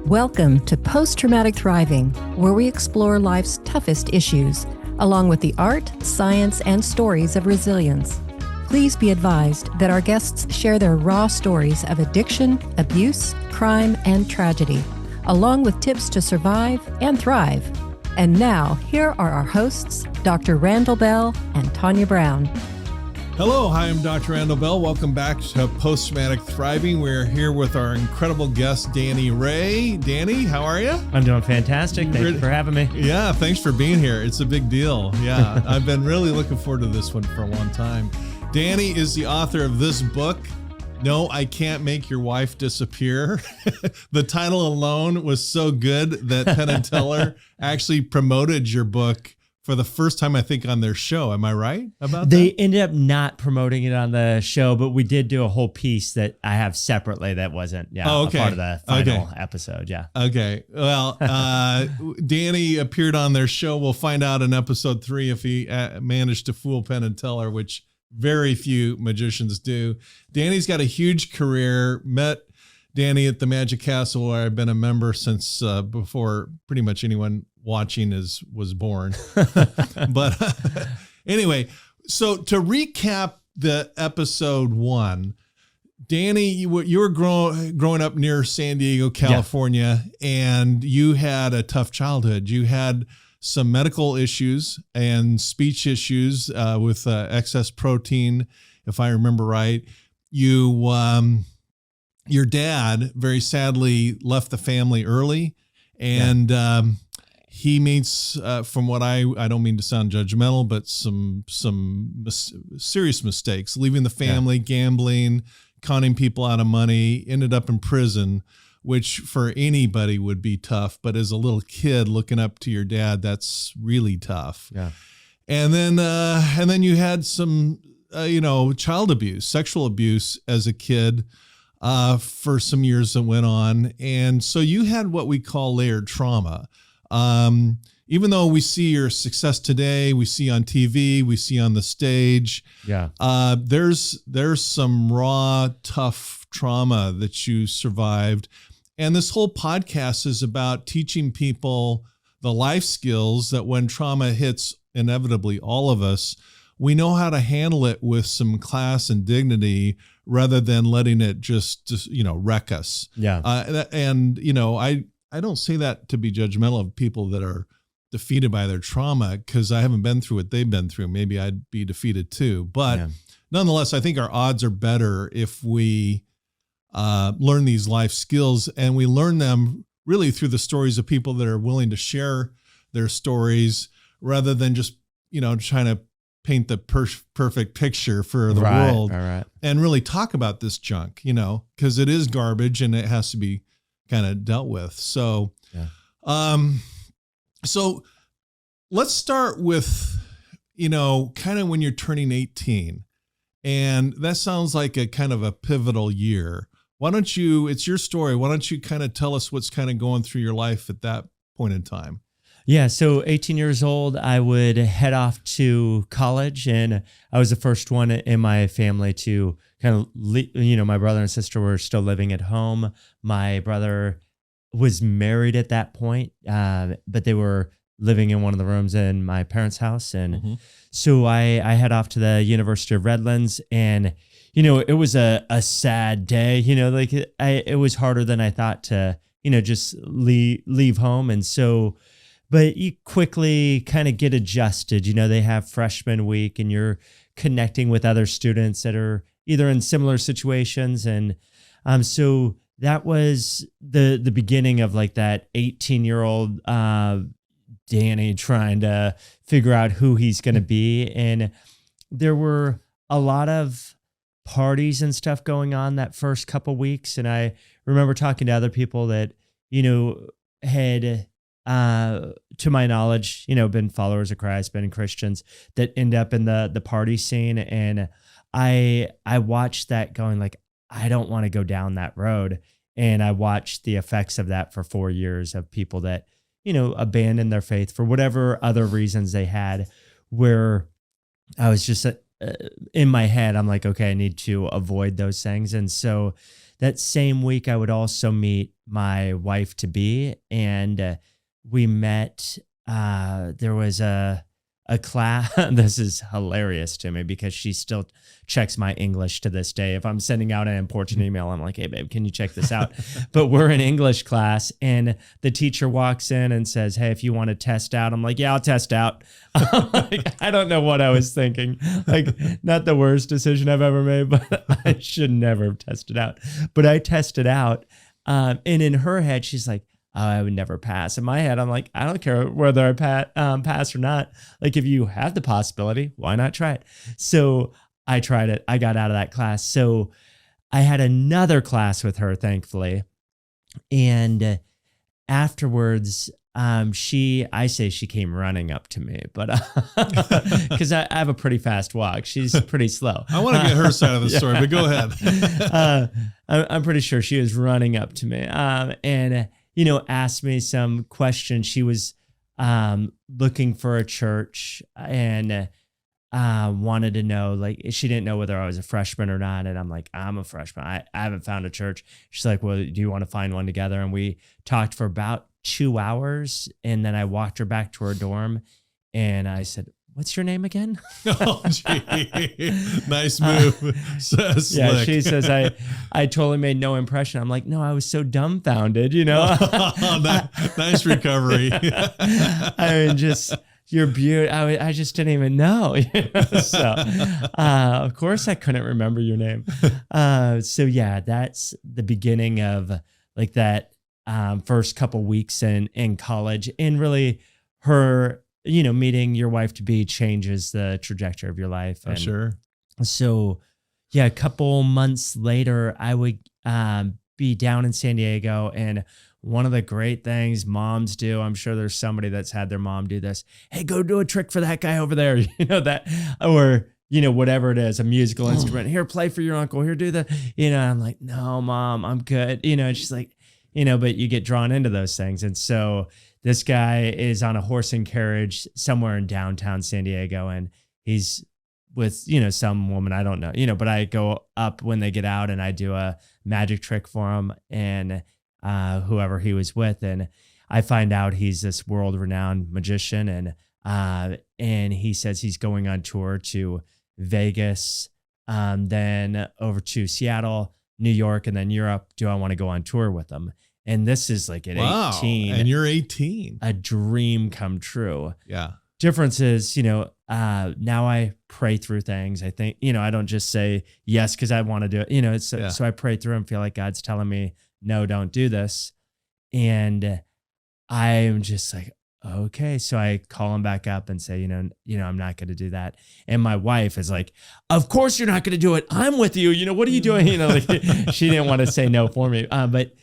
Welcome to Post-Traumatic Thriving, where we explore life's toughest issues, along with the art, science, and stories of resilience. Please be advised that our guests share their raw stories of addiction, abuse, crime, and tragedy, along with tips to survive and thrive. And now, here are our hosts, Dr.RandallBell and Tanya Brown. Hello, hi, I'm Dr. RandallBell. Welcome back to Post-Traumatic Thriving. We're here with our incredible guest, Danny Ray. Danny, how are you? I'm doing fantastic. Thank you for having me. Yeah, thanks for being here. It's a big deal. Yeah, I've been really looking forward to this one for a long time. Danny is the author of this book, No, I Can't Make Your Wife Disappear. The title alone was so good that Penn and Teller actually promoted your book for the first time, I think, on their show. Am I right about that? They ended up not promoting it on the show, but we did do a whole piece that I have separately that wasn't a part of the final episode. Yeah. Okay. Well, Danny appeared on their show. We'll find out in episode 3 if he managed to fool Penn and Teller, which very few magicians do. Danny's got a huge career. Met Danny at the Magic Castle, where I've been a member since before pretty much anyone watching was born. But anyway, so to recap the episode 1, Danny, you were growing up near San Diego, California, and you had a tough childhood. You had some medical issues and speech issues with excess protein, if I remember right. Your dad very sadly left the family early, and he meets, from what I don't mean to sound judgmental, but some serious mistakes, leaving the family, gambling, conning people out of money, ended up in prison, which for anybody would be tough. But as a little kid looking up to your dad, that's really tough. Yeah. And then you had some, child abuse, sexual abuse as a kid for some years that went on. And so you had what we call layered trauma. Even though we see your success today, we see on TV, we see on the stage, there's some raw, tough trauma that you survived. And this whole podcast is about teaching people the life skills that when trauma hits inevitably all of us, we know how to handle it with some class and dignity rather than letting it just wreck us. Yeah. I don't say that to be judgmental of people that are defeated by their trauma, because I haven't been through what they've been through. Maybe I'd be defeated too. But nonetheless, I think our odds are better if we learn these life skills, and we learn them really through the stories of people that are willing to share their stories rather than just, trying to paint the perfect picture for the world and really talk about this junk, because it is garbage and it has to be kind of dealt with. So, so let's start with, kind of when you're turning 18, and that sounds like a kind of a pivotal year. Why don't you, it's your story. Why don't you kind of tell us what's kind of going through your life at that point in time? Yeah. So 18 years old, I would head off to college, and I was the first one in my family to kind of, my brother and sister were still living at home. My brother was married at that point, but they were living in one of the rooms in my parents' house. And so I head off to the University of Redlands, and, it was a sad day, it was harder than I thought to, just leave home. And so, but you quickly kind of get adjusted. They have freshman week, and you're connecting with other students that are either in similar situations. And so that was the beginning of like that 18-year-old Danny trying to figure out who he's going to be. And there were a lot of parties and stuff going on that first couple weeks. And I remember talking to other people that, had, to my knowledge, been followers of Christ, been Christians that end up in the party scene. And I watched that going like, I don't want to go down that road. And I watched the effects of that for 4 years of people that, abandoned their faith for whatever other reasons they had, where I was just in my head, I'm like, okay, I need to avoid those things. And so that same week, I would also meet my wife to be, and we met. There was a class. This is hilarious to me because she still checks my English to this day. If I'm sending out an important email, I'm like, hey, babe, can you check this out? But we're in English class and the teacher walks in and says, hey, if you want to test out, I'm like, yeah, I'll test out. Like, I don't know what I was thinking. Like, not the worst decision I've ever made, but I should never have tested out. But I tested out. And in her head, she's like, oh, I would never pass. In my head, I'm like, I don't care whether I pass or not. Like, if you have the possibility, why not try it? So I tried it. I got out of that class. So I had another class with her, thankfully. And afterwards, I say she came running up to me, but because I have a pretty fast walk. She's pretty slow. I want to get her side of the story, but go ahead. I'm pretty sure she was running up to me. And asked me some questions. She was looking for a church and wanted to know, like, she didn't know whether I was a freshman or not. And I'm like, I'm a freshman. I haven't found a church. She's like, well, do you want to find one together? And we talked for about 2 hours. And then I walked her back to her dorm and I said, what's your name again? Oh, gee. Nice move. So yeah, she says, I totally made no impression. I'm like, no, I was so dumbfounded, Nice recovery. I mean, just, you're beautiful. I just didn't even know. So, of course, I couldn't remember your name. So, yeah, that's the beginning of like that first couple weeks in college. And really her, meeting your wife to be changes the trajectory of your life. And sure. So, yeah, a couple months later, I would be down in San Diego. And one of the great things moms do, I'm sure there's somebody that's had their mom do this. Hey, go do a trick for that guy over there. That, or, whatever it is, a musical instrument. Here, play for your uncle. Here, do the, I'm like, no, Mom, I'm good. And she's like, but you get drawn into those things. And so this guy is on a horse and carriage somewhere in downtown San Diego, and he's with, some woman, I don't know, but I go up when they get out and I do a magic trick for him and whoever he was with. And I find out he's this world-renowned magician, and he says he's going on tour to Vegas, then over to Seattle, New York, and then Europe. Do I want to go on tour with him? And this is like at 18. And you're 18. A dream come true. Yeah. Difference is, now I pray through things. I think, I don't just say yes because I want to do it. So I pray through and feel like God's telling me, no, don't do this. And I'm just like, okay. So I call him back up and say, I'm not going to do that. And my wife is like, of course you're not going to do it. I'm with you. What are you doing? She didn't want to say no for me. But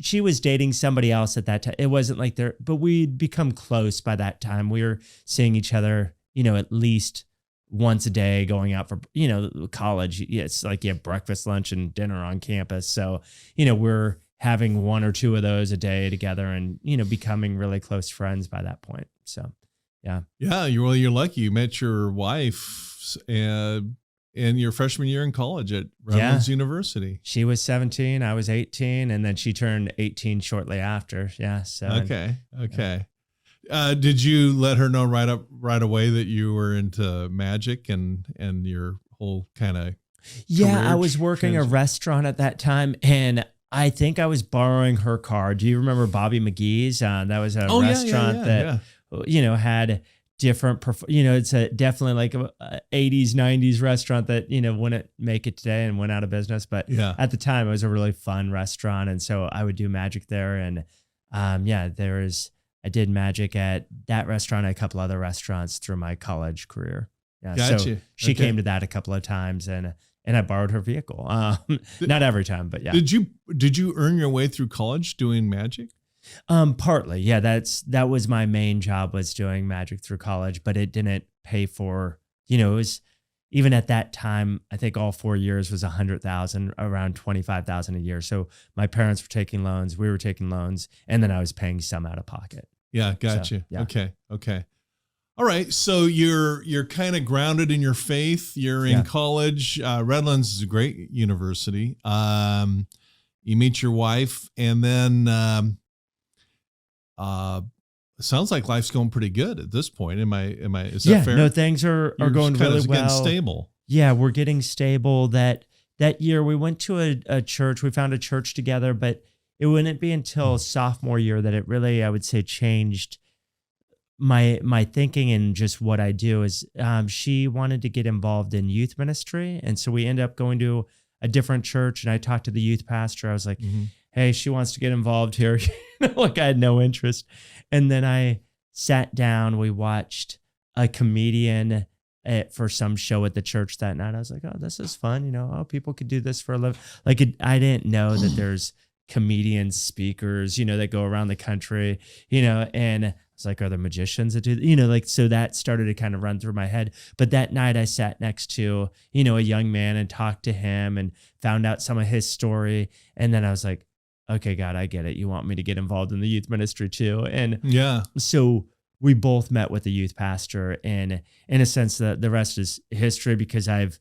she was dating somebody else at that time. It wasn't like but we'd become close by that time. We were seeing each other, at least once a day, going out for, college. It's like you have breakfast, lunch, and dinner on campus. So, we're having 1 or 2 of those a day together and, becoming really close friends by that point. So, yeah. Yeah. You're lucky you met your wife in your freshman year in college at Redlands University. She was 17, I was 18, and then she turned 18 shortly after. Yeah. So okay. Yeah. Did you let her know right away that you were into magic and your whole kind of? Yeah, I was working a restaurant at that time, and I think I was borrowing her car. Do you remember Bobby McGee's? That was a restaurant that had different, it's definitely like a 80s, 90s restaurant that, wouldn't make it today and went out of business. But at the time it was a really fun restaurant. And so I would do magic there. And I did magic at that restaurant and a couple other restaurants through my college career. Yeah. Gotcha. So she came to that a couple of times and I borrowed her vehicle. Not every time, but yeah. Did you earn your way through college doing magic? Partly. Yeah. That was my main job, was doing magic through college, but it didn't pay for, it was, even at that time, I think all 4 years was $100,000, around $25,000 a year. So my parents were taking loans, we were taking loans, and then I was paying some out of pocket. Yeah. Gotcha. So, yeah. Okay. All right. So you're kind of grounded in your faith. You're in college. Redlands is a great university. You meet your wife, and then sounds like life's going pretty good at this point. Is that fair? No, things are going really well. Getting stable. Yeah, we're getting stable. That year we went to a church. We found a church together, but it wouldn't be until sophomore year that it really, I would say, changed my thinking and just what I do. Is she wanted to get involved in youth ministry, and so we ended up going to a different church. And I talked to the youth pastor. I was like, "Hey, she wants to get involved here." Like I had no interest. And then I sat down. We watched a comedian for some show at the church that night. I was like, "Oh, this is fun. People could do this for a living." Like I didn't know that there's comedians, speakers, that go around the country, and I was like, are there magicians that do, so that started to kind of run through my head. But that night I sat next to, a young man and talked to him and found out some of his story. And then I was like, okay, God, I get it. You want me to get involved in the youth ministry too. And so we both met with the youth pastor, and in a sense that the rest is history, because I've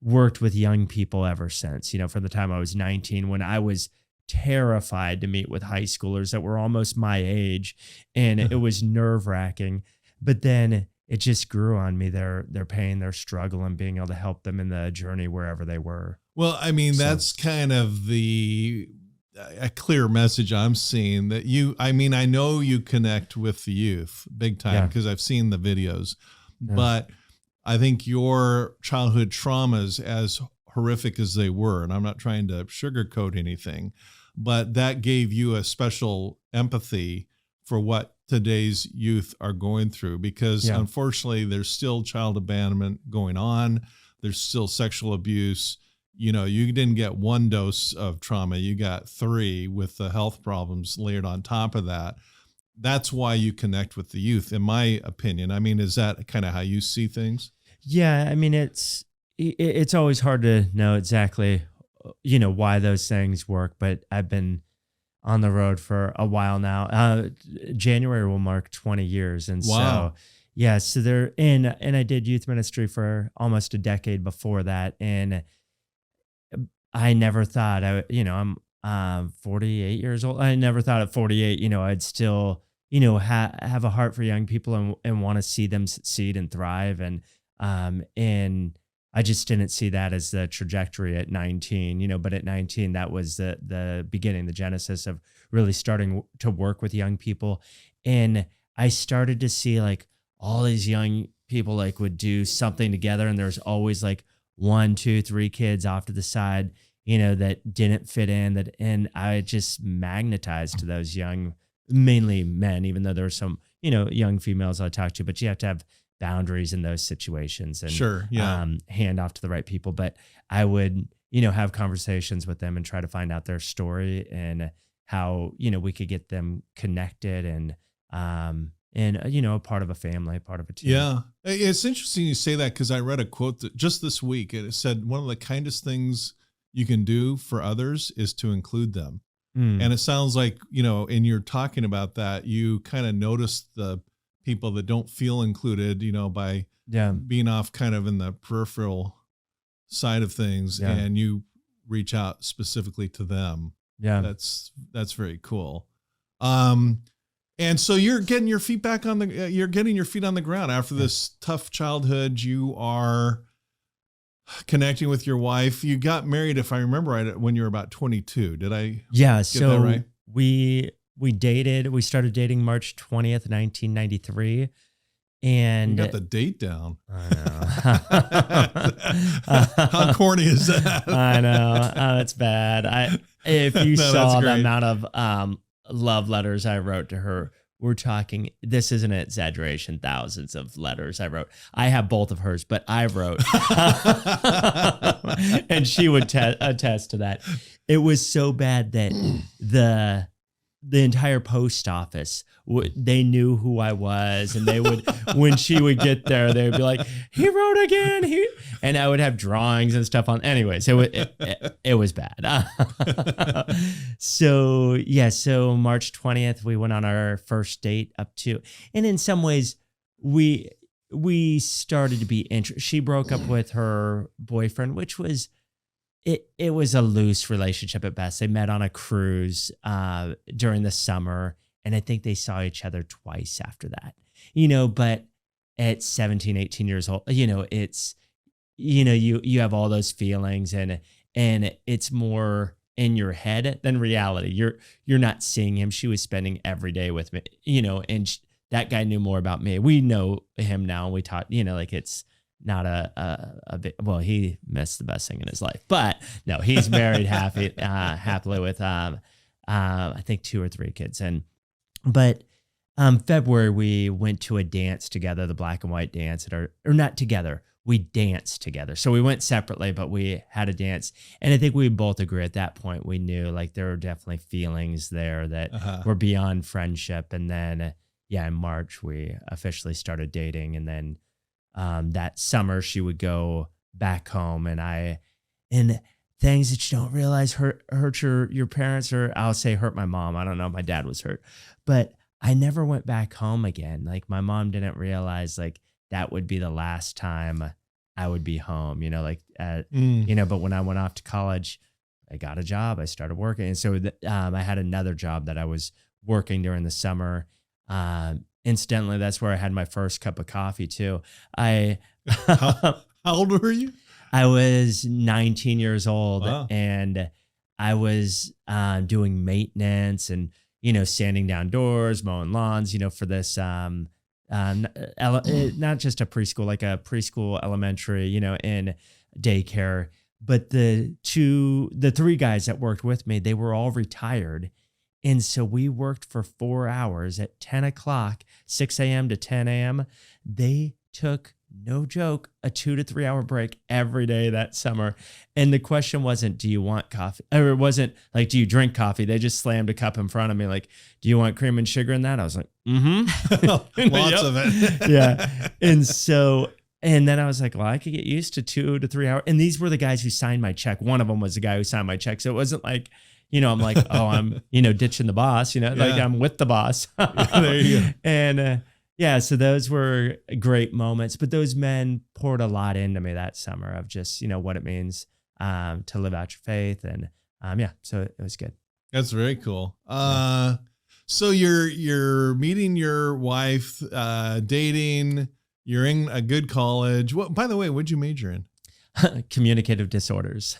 worked with young people ever since, from the time I was 19, when I was terrified to meet with high schoolers that were almost my age, and it was nerve-wracking. But then it just grew on me, their pain, their struggle, and being able to help them in the journey wherever they were. Well, I mean, that's kind of a clear message I'm seeing, that I know you connect with the youth big time, because I've seen the videos, but I think your childhood traumas, as horrific as they were, and I'm not trying to sugarcoat anything, but that gave you a special empathy for what today's youth are going through, because unfortunately there's still child abandonment going on. There's still sexual abuse. You didn't get one dose of trauma. You got 3 with the health problems layered on top of that. That's why you connect with the youth, in my opinion. I mean, is that kind of how you see things? Yeah. I mean, it's always hard to know exactly, why those things work, but I've been on the road for a while now. January will mark 20 years. And so there, and I did youth ministry for almost a decade before that. And I never thought I'm 48 years old. I never thought at 48, I'd still, have a heart for young people and want to see them succeed and thrive. And I just didn't see that as the trajectory at 19, but at 19, that was the beginning, the genesis of really starting to work with young people. And I started to see like all these young people would do something together. And there's always 1, 2, 3 kids off to the side, that didn't fit in, and I just magnetized to those young, mainly men, even though there were some, young females I talked to, but you have to have boundaries in those situations and hand off to the right people. But I would, have conversations with them and try to find out their story and how, we could get them connected and a part of a family, part of a team. Yeah. It's interesting you say that, because I read a quote that just this week, it said one of the kindest things you can do for others is to include them. And it sounds like, in your talking about that, you kind of noticed the people that don't feel included, by being off kind of in the peripheral side of things, and you reach out specifically to them. Yeah. That's very cool. And so you're getting your feet on the ground after this tough childhood. You are connecting with your wife. You got married, if I remember right, when you were about 22. Did I get that right? We dated. We started dating March 20th, 1993. And you got the date down. I know. How corny is that? I know. It's bad. If you saw the amount of love letters I wrote to her, we're talking, this isn't an exaggeration, thousands of letters I wrote. I have both of hers, but I wrote. And she would attest to that. It was so bad that the entire post office, they knew who I was, and they would, when she would get there, they would be like, he wrote again. And I would have drawings and stuff on. Anyways, it was bad. So March 20th, we went on our first date and in some ways we started to be interested. She broke up with her boyfriend, which was, it was a loose relationship at best. They met on a cruise during the summer, and I think they saw each other twice after that, but at 17, 18 years old, it's, you have all those feelings, and it's more in your head than reality. You're not seeing him. She was spending every day with me, and that guy knew more about me. We know him now, and we talk, like it's not a bit, well, he missed the best thing in his life, but no, he's married happily with, I think 2 or 3 kids. But February, we went to a dance together, the black and white dance or not together. We danced together. So we went separately, but we had a dance. And I think we both agree at that point, we knew like there were definitely feelings there that were beyond friendship. And then, in March, we officially started dating. And then that summer she would go back home, and things that you don't realize hurt your parents, or I'll say hurt my mom. I don't know. My dad was hurt, but I never went back home again. Like my mom didn't realize like that would be the last time I would be home, but when I went off to college, I got a job, I started working. And so I had another job that I was working during the summer. Incidentally, that's where I had my first cup of coffee too. How old were you? I was 19 years old. Wow. And I was doing maintenance and, sanding down doors, mowing lawns, for this, not just a preschool, like a preschool, elementary, in daycare, but the 3 guys that worked with me, they were all retired. And so we worked for 4 hours at 10 o'clock, 6 a.m. to 10 a.m. They took, no joke, a 2 to 3 hour break every day that summer. And the question wasn't, do you want coffee? Or it wasn't like, do you drink coffee? They just slammed a cup in front of me. Like, do you want cream and sugar in that? I was like, Lots of it. Yeah. And then I was like, well, I could get used to 2 to 3 hours. And these were the guys who signed my check. One of them was the guy who signed my check. So it wasn't like, I'm like, oh, I'm, ditching the boss, like I'm with the boss. There you go. And so those were great moments. But those men poured a lot into me that summer of just, what it means to live out your faith. And so it was good. That's very cool. So you're meeting your wife, dating, you're in a good college. What, by the way, what'd you major in? Communicative disorders.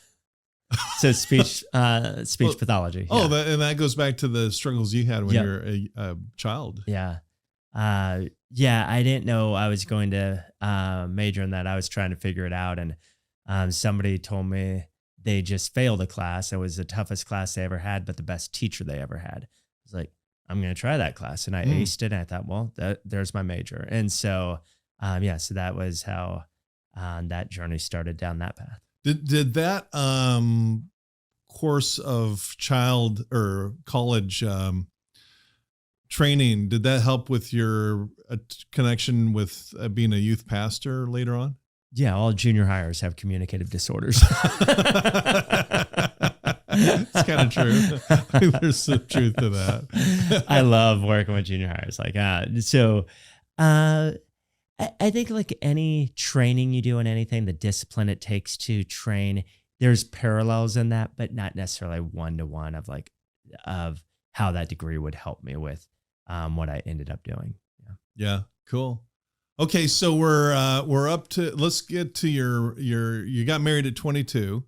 So speech pathology. Oh, and that goes back to the struggles you had when you were a child. Yeah. I didn't know I was going to major in that. I was trying to figure it out. And somebody told me they just failed a class. It was the toughest class they ever had, but the best teacher they ever had. I was like, I'm going to try that class. And I aced it. And I thought, well, there's my major. And so, so that was how that journey started down that path. Did that course of child or college training, did that help with your connection with being a youth pastor later on? Yeah, all junior hires have communicative disorders. It's kind of true. There's some truth to that. I love working with junior hires. I think like any training you do in anything, the discipline it takes to train, there's parallels in that, but not necessarily one-to-one of how that degree would help me with what I ended up doing. Yeah. Cool. Okay. So we're up to, let's get to you got married at 22.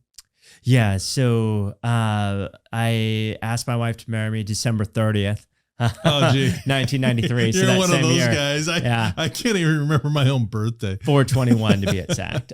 Yeah. So I asked my wife to marry me December 30th. Oh, gee. 1993. You're so that one same of those year. guys. I can't even remember my own birthday. 4/21 to be exact.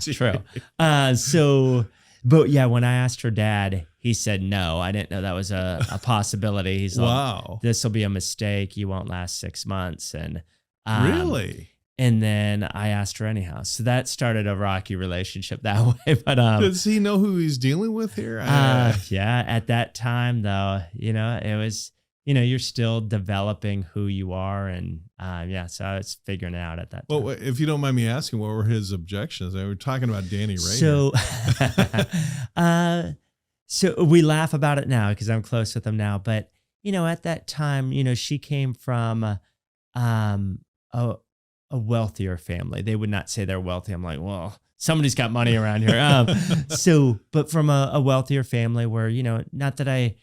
True. But when I asked her dad, he said no. I didn't know that was a possibility. He's like, wow, this will be a mistake. You won't last 6 months. And really? And then I asked her anyhow. So that started a rocky relationship that way. But does he know who he's dealing with here? Yeah. At that time, though, it was, you're still developing who you are. And so I was figuring it out at that time. Well, if you don't mind me asking, what were his objections? We were talking about Danny Ray. So we laugh about it now because I'm close with him now. But, at that time, she came from a wealthier family. They would not say they're wealthy. I'm like, well, somebody's got money around here. But from a wealthier family where, not that I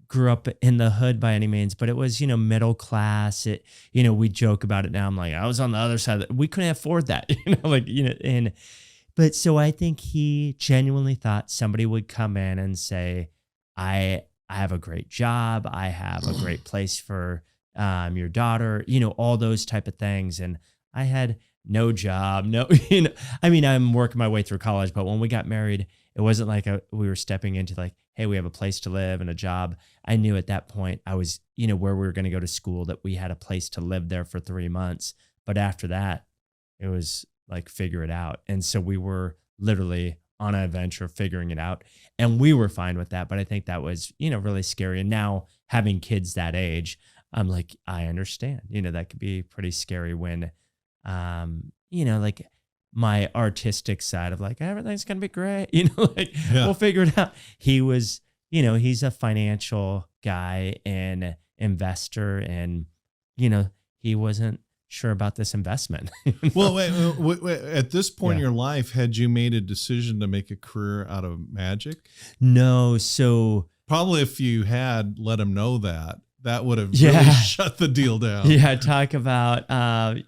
grew up in the hood by any means, but it was, middle class. We joke about it now. I'm like, I was on the other side. We couldn't afford that, but so I think he genuinely thought somebody would come in and say, I have a great job. I have a great place for your daughter, all those type of things. And I had no job, I'm working my way through college, but when we got married, it wasn't like we were stepping into like, hey, we have a place to live and a job. I knew at that point I was, where we were going to go to school, that we had a place to live there for 3 months. But after that, it was like, figure it out. And so we were literally on an adventure figuring it out, and we were fine with that. But I think that was, really scary. And now having kids that age, I'm like, I understand, that could be pretty scary when, like my artistic side of like, everything's going to be great, we'll figure it out. He was, he's a financial guy and investor, and, he wasn't sure about this investment. Well, wait, at this point in your life, had you made a decision to make a career out of magic? No. So probably if you had let him know that would have really shut the deal down. Yeah. Talk about, the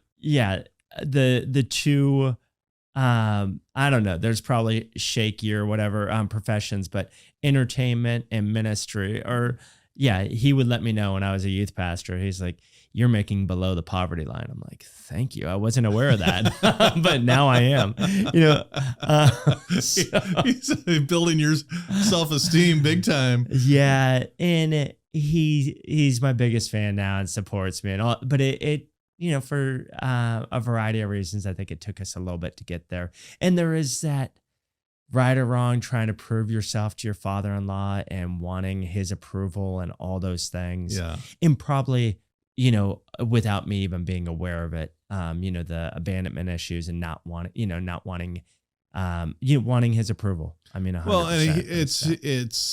two, I don't know, there's probably shakier, whatever, professions, but entertainment and ministry, or he would let me know when I was a youth pastor. He's like, you're making below the poverty line. I'm like, thank you. I wasn't aware of that, but now I am, He's building your self-esteem big time. Yeah. And he's my biggest fan now and supports me and all, but it for a variety of reasons, I think it took us a little bit to get there. And there is that right or wrong, trying to prove yourself to your father-in-law and wanting his approval and all those things. Yeah. And probably, without me even being aware of it, the abandonment issues and not wanting his approval. I mean, 100%. Well, and it's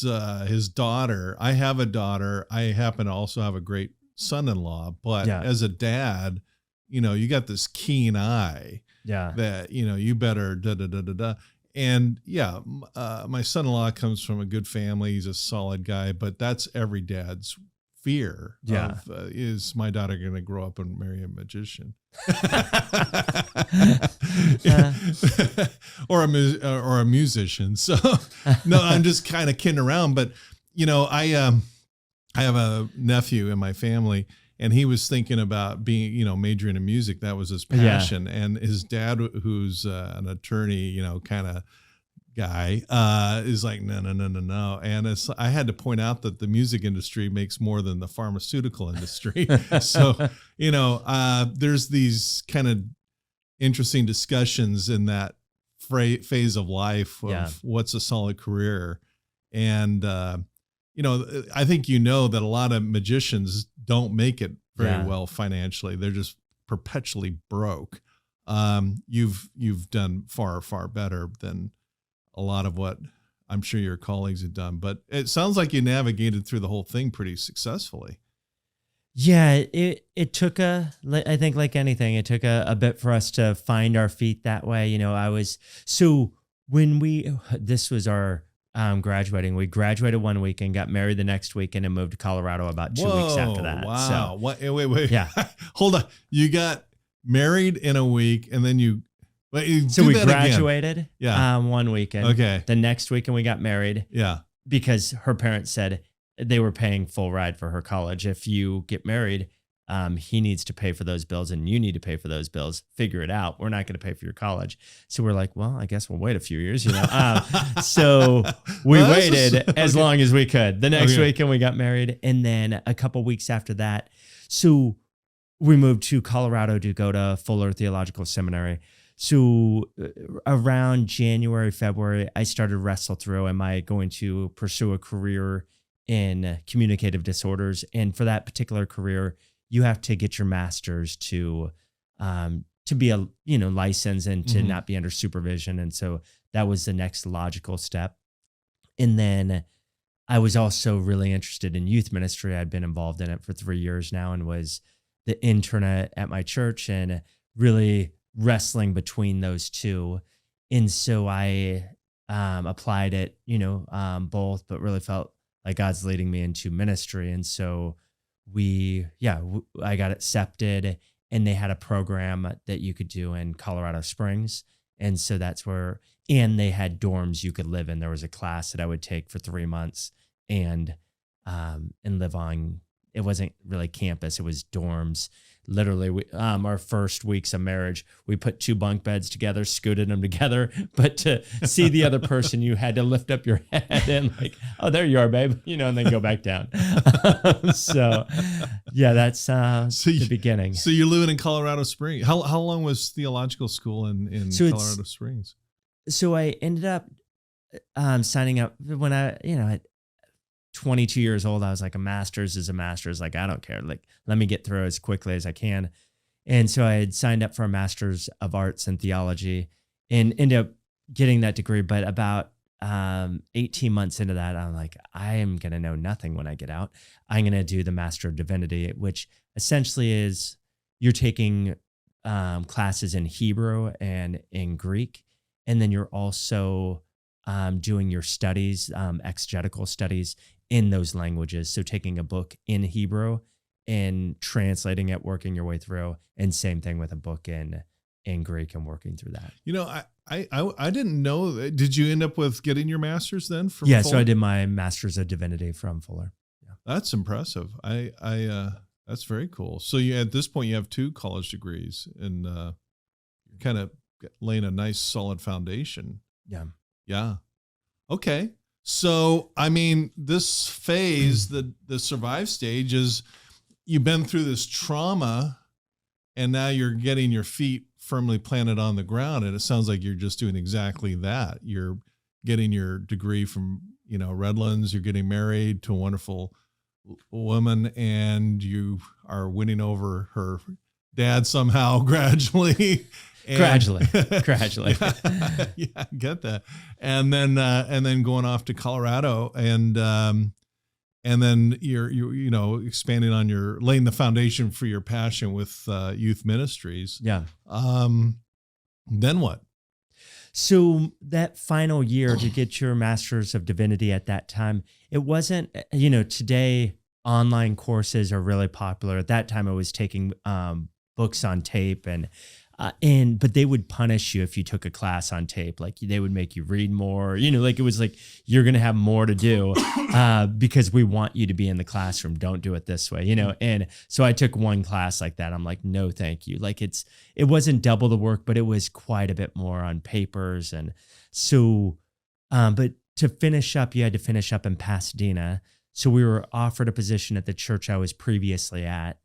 his daughter. I have a daughter. I happen to also have a great son-in-law, but as a dad, you got this keen eye that, you better And my son-in-law comes from a good family. He's a solid guy, but that's every dad's fear of, is my daughter going to grow up and marry a magician? or a musician. So no, I'm just kind of kidding around, but I have a nephew in my family, and he was thinking about being, majoring in music. That was his passion. And his dad, who's an attorney, kind of guy, is like, no. And I had to point out that the music industry makes more than the pharmaceutical industry. So, there's these kind of interesting discussions in that phase of life of what's a solid career. And, I think that a lot of magicians don't make it very well financially. They're just perpetually broke. You've done far, far better than a lot of what I'm sure your colleagues have done. But it sounds like you navigated through the whole thing pretty successfully. Yeah, it took I think like anything, it took a bit for us to find our feet that way. This was our graduating. We graduated one weekend, got married the next weekend, and moved to Colorado about 2 weeks after that. Wow. So, what? Wait. Yeah. Hold on. You got married in a week, and then we graduated one weekend. Okay. The next weekend we got married. Yeah. Because her parents said they were paying full ride for her college. If you get married, he needs to pay for those bills and you need to pay for those bills. Figure it out. We're not going to pay for your college. So we're like, well, I guess we'll wait a few years, So we waited as long as we could. The next weekend we got married. And then a couple weeks after that, so we moved to Colorado to go to Fuller Theological Seminary. So around January, February, I started to wrestle through, am I going to pursue a career in communicative disorders? And for that particular career, you have to get your master's to be a licensed and to not be under supervision. And so that was the next logical step. And then I was also really interested in youth ministry. I'd been involved in it for 3 years now and was the intern at my church and really wrestling between those two. And so I applied at, both, but really felt like God's leading me into ministry. And so I got accepted, and they had a program that you could do in Colorado Springs. And so that's where, and they had dorms you could live in. There was a class that I would take for 3 months and live on. It wasn't really campus. It was dorms. Literally, our first weeks of marriage, we put 2 bunk beds together, scooted them together. But to see the other person, you had to lift up your head and like, oh, there you are, babe, and then go back down. So, yeah, that's the beginning. So you're living in Colorado Springs. How long was theological school in Colorado Springs? So I ended up signing up when at 22 years old. I was like, a master's is a master's. Like, I don't care. Like, let me get through as quickly as I can. And so I had signed up for a master's of arts in theology and ended up getting that degree. But about 18 months into that, I'm like, I am going to know nothing when I get out. I'm going to do the Master of Divinity, which essentially is you're taking classes in Hebrew and in Greek. And then you're also doing your studies, exegetical studies in those languages. So taking a book in Hebrew and translating it, working your way through, and same thing with a book in Greek and working through that. I didn't know. Did you end up with getting your master's then from Fuller? So I did my Master's of Divinity from Fuller. Yeah. That's impressive. That's very cool. So at this point you have 2 college degrees, and you're kind of laying a nice solid foundation. Yeah. Yeah. Okay. So, I mean, this phase, the survive stage, is you've been through this trauma and now you're getting your feet firmly planted on the ground. And it sounds like you're just doing exactly that. You're getting your degree from, Redlands, you're getting married to a wonderful woman, and you are winning over her dad somehow gradually. Gradually. Yeah, I get that. And then going off to Colorado, and then you're expanding on laying the foundation for your passion with youth ministries. Yeah. Then what? So that final year to get your Master's of Divinity at that time, it wasn't, today online courses are really popular. At that time I was taking books on tape but they would punish you if you took a class on tape. Like, they would make you read more, like it was like, you're going to have more to do because we want you to be in the classroom. Don't do it this way,? And so I took one class like that. I'm like, no, thank you. Like, it wasn't double the work, but it was quite a bit more on papers. And so, but to finish up, you had to finish up in Pasadena. So we were offered a position at the church I was previously at,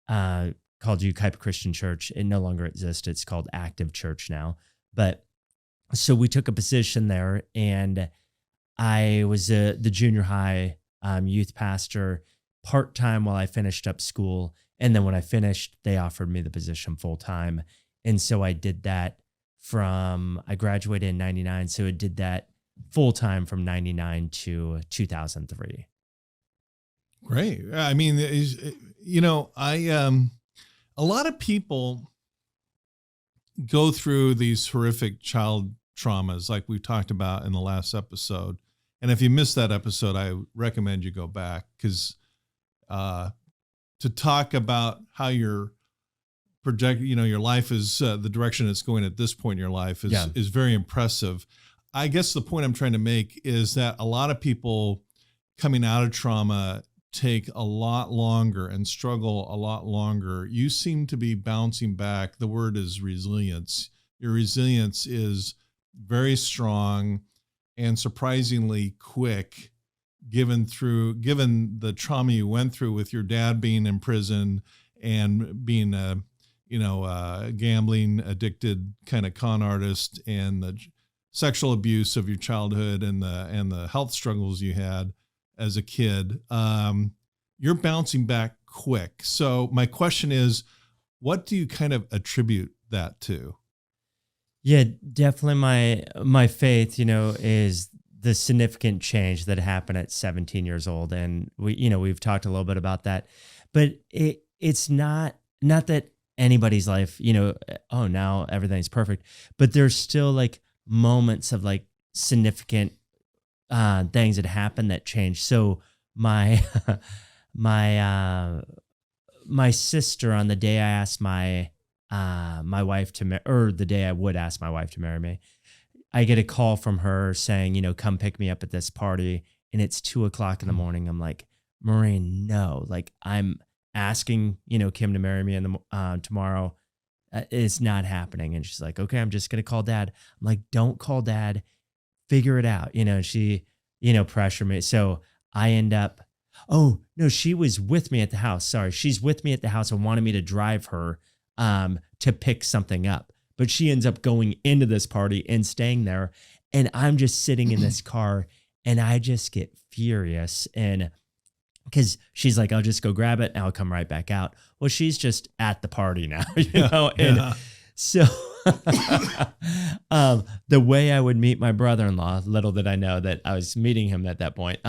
called Ukaipa Christian Church. It no longer exists. It's called Active Church now. But so we took a position there, and I was the junior high youth pastor part-time while I finished up school. And then when I finished, they offered me the position full-time. And so I did that I graduated in 99. So I did that full-time from 99 to 2003. Great. I mean, a lot of people go through these horrific child traumas like we talked about in the last episode. And if you missed that episode, I recommend you go back, because to talk about how your your life is, the direction it's going at this point in your life is very impressive. I guess the point I'm trying to make is that a lot of people coming out of trauma take a lot longer and struggle a lot longer. You seem to be bouncing back. The word is resilience. Your resilience is very strong and surprisingly quick, given the trauma you went through with your dad being in prison and being a gambling addicted kind of con artist, and the sexual abuse of your childhood and the health struggles you had as a kid. You're bouncing back quick. So my question is, what do you kind of attribute that to? Yeah, definitely my faith, is the significant change that happened at 17 years old. And we've talked a little bit about that, but it's not not that anybody's life, oh, now everything's perfect, but there's still like moments of like significant things that happen that change. So my my sister, on the day I asked my wife to or the day I would ask my wife to marry me, I get a call from her saying, come pick me up at this party, and it's 2:00 in the morning. I'm like, Maureen, no, like I'm asking, Kim to marry me in the tomorrow. It's not happening. And she's like, okay, I'm just gonna call Dad. I'm like, don't call Dad, figure it out. She, pressure me. So I end up, oh no, she was with me at the house. Sorry. She's with me at the house and wanted me to drive her to pick something up. But she ends up going into this party and staying there. And I'm just sitting in this car and I just get furious. And because she's like, I'll just go grab it and I'll come right back out. Well, she's just at the party now, And so the way I would meet my brother-in-law, little did I know that I was meeting him at that point,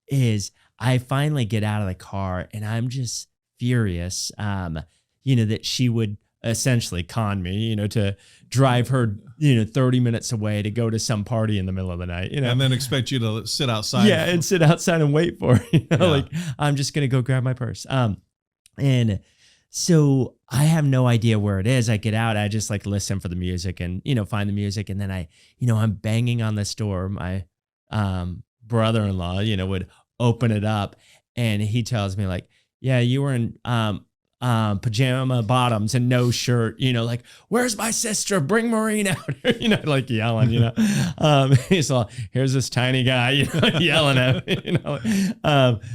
is I finally get out of the car and I'm just furious, that she would essentially con me, to drive her, 30 minutes away to go to some party in the middle of the night, and then expect you to sit outside. Yeah. And sit outside and wait for her, like I'm just going to go grab my purse. And so I have no idea where it is. I get out, I just like listen for the music and, find the music. And then I'm banging on this door. My, brother-in-law, would open it up and he tells me like, yeah, you were in, pajama bottoms and no shirt, like, where's my sister? Bring Maureen out here, like yelling, he's like, here's this tiny guy, yelling at me,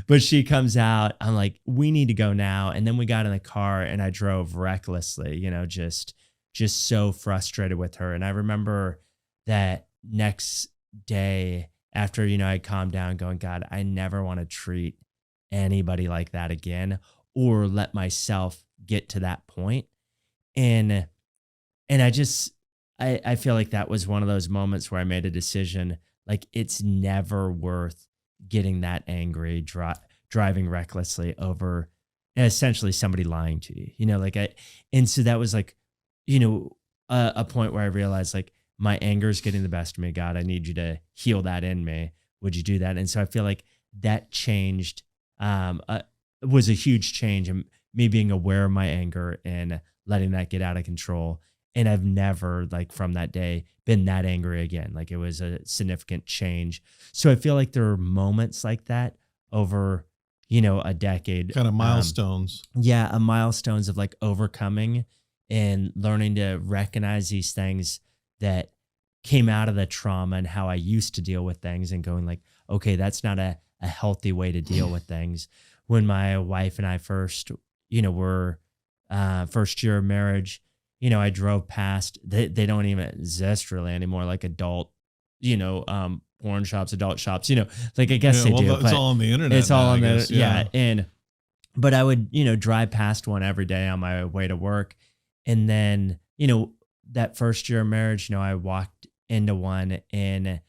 but she comes out. I'm like, we need to go now. And then we got in the car and I drove recklessly, just so frustrated with her. And I remember that next day after, I calmed down going, God, I never want to treat anybody like that again, or let myself get to that point. And I feel like that was one of those moments where I made a decision, like it's never worth getting that angry, driving recklessly over essentially somebody lying to you, and so that was like, a point where I realized like my anger is getting the best of me. God, I need you to heal that in me. Would you do that? And so I feel like that changed, was a huge change in me being aware of my anger and letting that get out of control. And I've never, like, from that day been that angry again. Like, it was a significant change. So I feel like there are moments like that over, a decade. Kind of milestones. Milestones of like overcoming and learning to recognize these things that came out of the trauma and how I used to deal with things and going like, okay, that's not a healthy way to deal with things. When my wife and I first, were first year of marriage, I drove past, they don't even exist really anymore, like adult, porn shops, adult shops, like I guess they do. It's all on the internet. It's all on the, but I would, drive past one every day on my way to work. And then, that first year of marriage, I walked into one and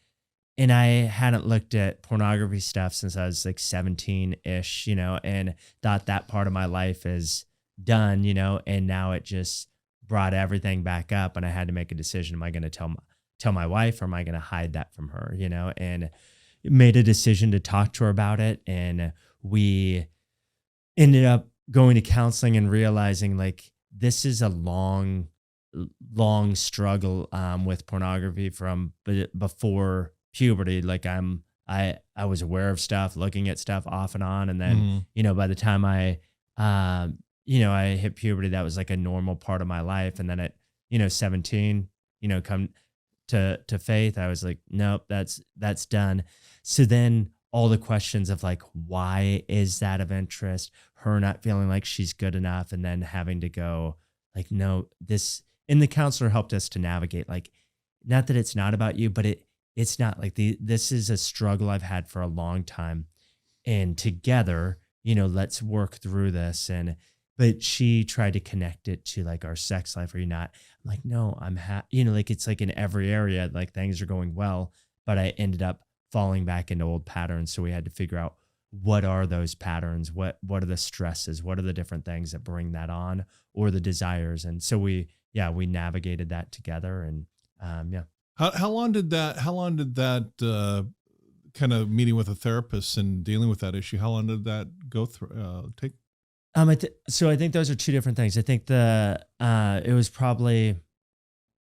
I hadn't looked at pornography stuff since I was like 17-ish, and thought that part of my life is done, and now it just brought everything back up and I had to make a decision. Am I going to tell my wife, or am I going to hide that from her, and made a decision to talk to her about it. And we ended up going to counseling and realizing like, this is a long struggle with pornography from before puberty. Like I was aware of stuff, looking at stuff off and on. And then, by the time I hit puberty, that was like a normal part of my life. And then at, 17, come to faith, I was like, nope, that's done. So then all the questions of like, why is that of interest? Her not feeling like she's good enough. And then having to go like, no, and the counselor helped us to navigate, like, not that it's not about you, but it's not like this is a struggle I've had for a long time, and together, let's work through this. But she tried to connect it to like our sex life. Are you not? I'm like, no, I'm like, it's like in every area, like things are going well, but I ended up falling back into old patterns. So we had to figure out what are those patterns? What are the stresses? What are the different things that bring that on, or the desires? And so we navigated that together. And How long did that kind of meeting with a therapist and dealing with that issue, how long did that go through take? So I think those are two different things. I think it was probably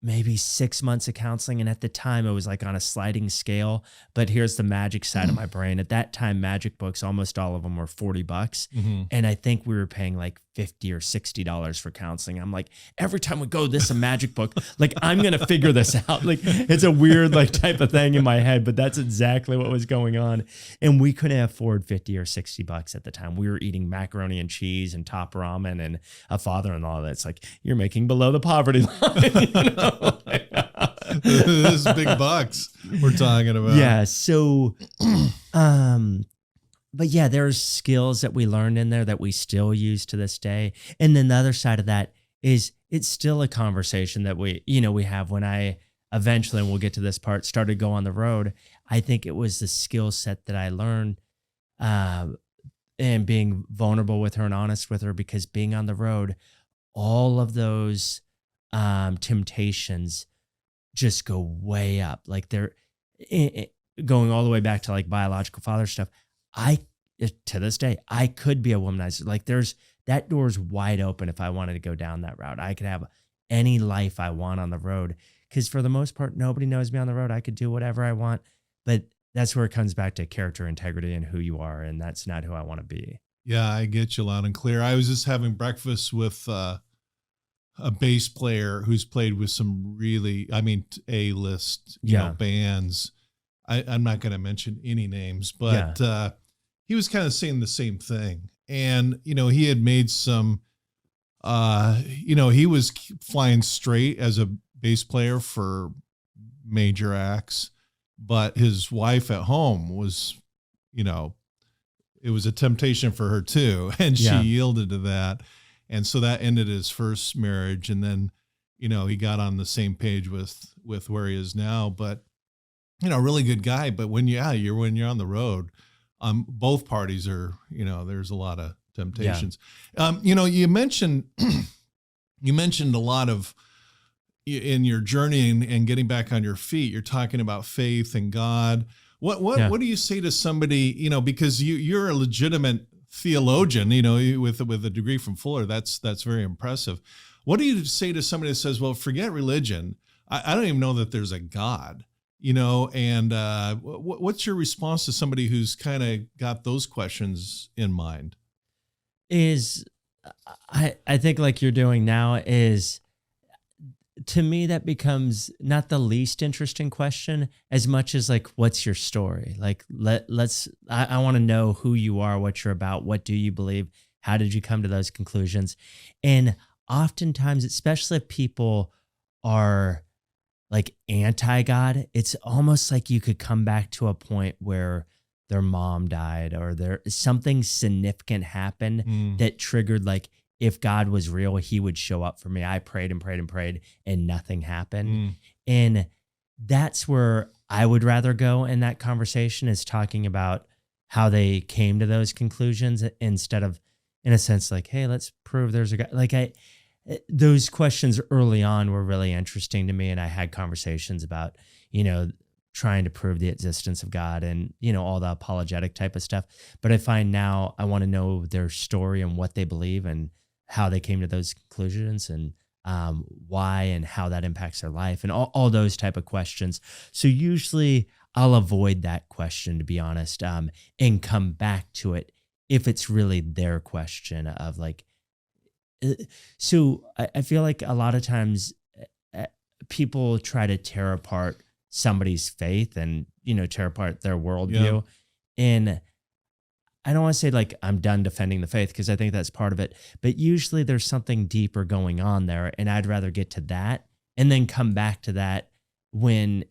maybe 6 months of counseling. And at the time it was like on a sliding scale, but here's the magic side of my brain. At that time, magic books, almost all of them were $40. Mm-hmm. And I think we were paying like $50 or $60 for counseling. I'm like, every time we go, this is a magic book. Like, I'm going to figure this out. Like, it's a weird like type of thing in my head, but that's exactly what was going on. And we couldn't afford $50 or $60 at the time. We were eating macaroni and cheese and top ramen and a father-in-law that's like, you're making below the poverty line. You know? This is big bucks we're talking about. Yeah. So, but yeah, there's skills that we learned in there that we still use to this day. And then the other side of that is it's still a conversation that we have. When I eventually, and we'll get to this part, started to go on the road, I think it was the skill set that I learned, and being vulnerable with her and honest with her, because being on the road, all of those temptations just go way up. Like they're going all the way back to like biological father stuff. To this day, I could be a womanizer. Like that door's wide open if I wanted to go down that route. I could have any life I want on the road, because for the most part, nobody knows me on the road. I could do whatever I want, but that's where it comes back to character, integrity, and who you are. And that's not who I want to be. Yeah, I get you loud and clear. I was just having breakfast with a bass player who's played with some really, A-list, bands. I'm not going to mention any names, but he was kind of saying the same thing. And, he had made some, he was flying straight as a bass player for major acts, but his wife at home was, it was a temptation for her too. And she yielded to that. And so that ended his first marriage. And then, he got on the same page with where he is now, but really good guy. But when you're on the road, both parties are, there's a lot of temptations. You mentioned a lot of, in your journey and getting back on your feet, you're talking about faith and God. What do you say to somebody, because you're a legitimate theologian, with a degree from Fuller, that's very impressive. What do you say to somebody that says, well, forget religion, I don't even know that there's a God, and what's your response to somebody who's kind of got those questions in mind? I think like you're doing now is, to me, that becomes not the least interesting question as much as like, what's your story? Like, I want to know who you are, what you're about, what do you believe? How did you come to those conclusions? And oftentimes, especially if people are like anti-God, it's almost like you could come back to a point where their mom died or something significant happened that triggered, like, if God was real, he would show up for me. I prayed and prayed and prayed and nothing happened. And that's where I would rather go in that conversation, is talking about how they came to those conclusions, instead of, in a sense, like, hey, let's prove there's a God. Like those questions early on were really interesting to me. And I had conversations about, trying to prove the existence of God and, all the apologetic type of stuff. But I find now I want to know their story and what they believe and how they came to those conclusions, and why and how that impacts their life, and all those type of questions. So usually I'll avoid that question, to be honest, and come back to it if it's really their question of like, so I feel like a lot of times people try to tear apart somebody's faith and, tear apart their worldview. And I don't want to say like I'm done defending the faith, because I think that's part of it, but usually there's something deeper going on there, and I'd rather get to that and then come back to that when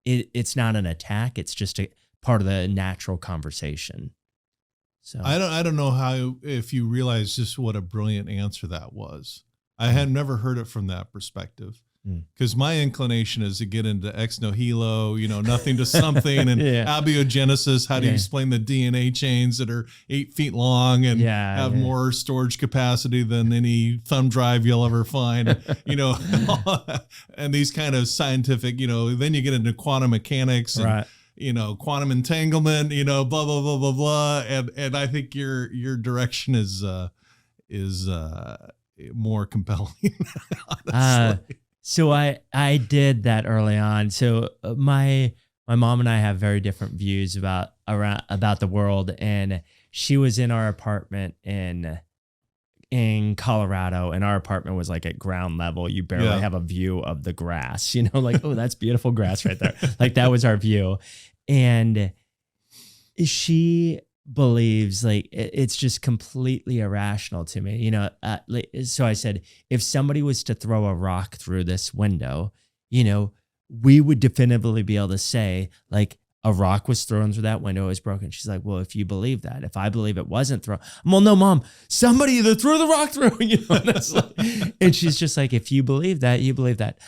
it's not an attack. It's just a part of the natural conversation. So I don't know if you realize just what a brilliant answer that was. I had never heard it from that perspective. Because my inclination is to get into ex nihilo, nothing to something, and abiogenesis. How do you explain the DNA chains that are 8 feet long and have more storage capacity than any thumb drive you'll ever find? And these kind of scientific, then you get into quantum mechanics and quantum entanglement, blah blah blah blah blah. And I think your direction is more compelling. So I did that early on. So my mom and I have very different views about the world, and she was in our apartment in Colorado, and our apartment was like at ground level. You barely have a view of the grass, like, oh, that's beautiful grass right there. Like that was our view. And she believes like it's just completely irrational to me, so I said, if somebody was to throw a rock through this window, we would definitively be able to say like a rock was thrown through that window, it was broken. She's like, well, if you believe that, if I believe it wasn't thrown, well, no, Mom, somebody either threw the rock through, and that's like, and she's just like, if you believe that, you believe that.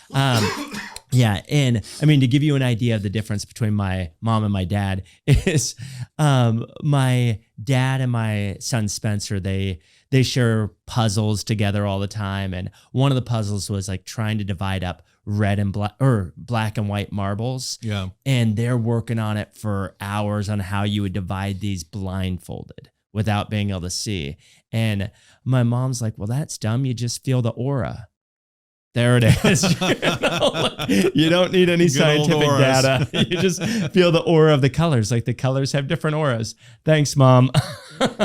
Yeah. And I mean, to give you an idea of the difference between my mom and my dad is my dad and my son Spencer, they share puzzles together all the time. And one of the puzzles was like trying to divide up red and black or black and white marbles. Yeah. And they're working on it for hours on how you would divide these blindfolded without being able to see. And my mom's like, well, that's dumb. You just feel the aura. There it is. You don't need any scientific data. You just feel the aura of the colors. Like the colors have different auras. Thanks, Mom.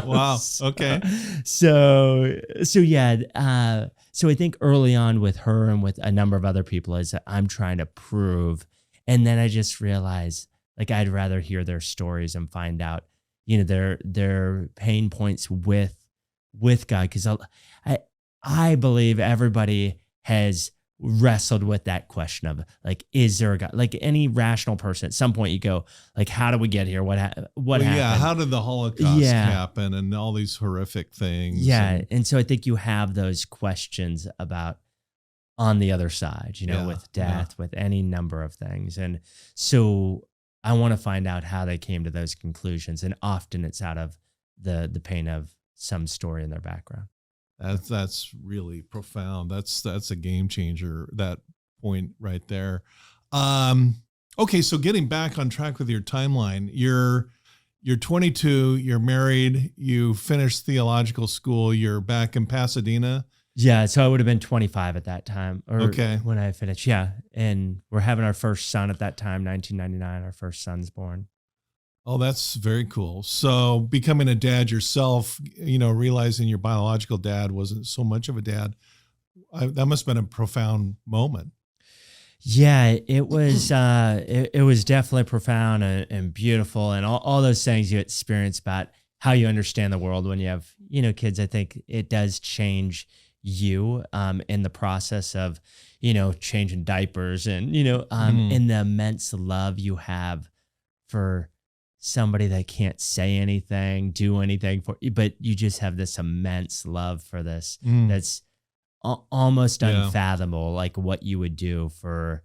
Wow. Okay. So I think early on with her and with a number of other people is that I'm trying to prove. And then I just realized like I'd rather hear their stories and find out, their pain points with God. Because I believe everybody has wrestled with that question of like, is there a God? Like any rational person, at some point you go like, how do we get here? What happened? Yeah, how did the Holocaust happen and all these horrific things? Yeah, and so I think you have those questions about on the other side, with death, with any number of things. And so I want to find out how they came to those conclusions. And often it's out of the pain of some story in their background. That's really profound. That's a game changer, that point right there. Okay, so getting back on track with your timeline, you're 22, you're married, you finished theological school, you're back in Pasadena. Yeah, so I would have been 25 at that time, when I finished. Yeah, and we're having our first son at that time, 1999. Our first son's born. Oh, that's very cool. So becoming a dad yourself, realizing your biological dad wasn't so much of a dad, that must have been a profound moment. Yeah, it was. It was definitely profound and beautiful, and all those things you experience about how you understand the world when you have kids. I think it does change you in the process of changing diapers and in the immense love you have for somebody that can't say anything, do anything for you, but you just have this immense love for this that's almost unfathomable, like what you would do for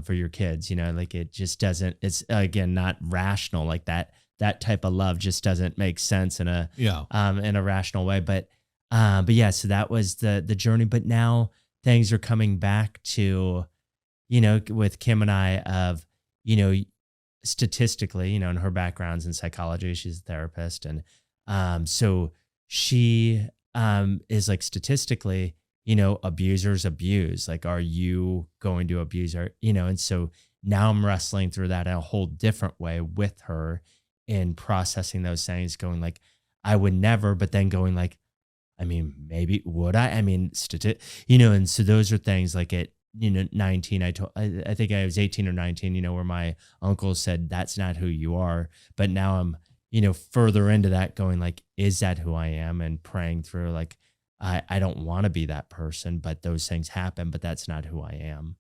your kids, like it just doesn't, it's again, not rational, like that type of love just doesn't make sense in a rational way. But yeah, so that was the journey, but now things are coming back to, with Kim and I of, statistically, and her background's in psychology, she's a therapist. And so she is like statistically, abusers abuse. Like, are you going to abuse her? And so now I'm wrestling through that in a whole different way with her in processing those things, going like, I would never, but then going like, I mean, maybe would I? I mean, and so those are things like at 19, I think I was 18 or 19, where my uncle said, that's not who you are. But now I'm, further into that going like, is that who I am? And praying through like, I don't want to be that person, but those things happen, but that's not who I am.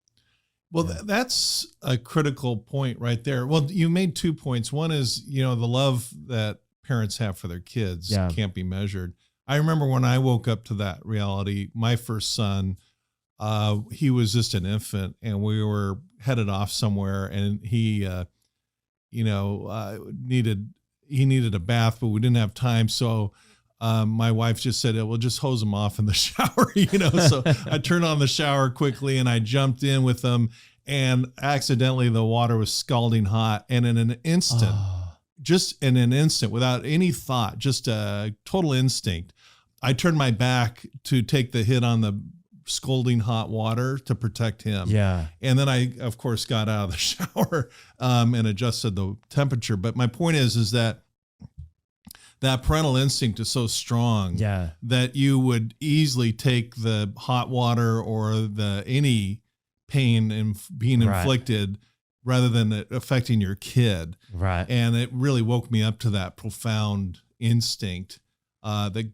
Well, that's a critical point right there. Well, you made 2 points. One is, the love that parents have for their kids can't be measured. I remember when I woke up to that reality, my first son, he was just an infant, and we were headed off somewhere, and he, needed a bath, but we didn't have time. So my wife just said, "We'll just hose him off in the shower," So I turned on the shower quickly and I jumped in with him, and accidentally the water was scalding hot. And in an instant, without any thought, just a total instinct, I turned my back to take the hit on the scalding hot water to protect him. Yeah. And then I, of course, got out of the shower and adjusted the temperature. But my point is that parental instinct is so strong that you would easily take the hot water or any pain being inflicted rather than it affecting your kid. Right. And it really woke me up to that profound instinct that,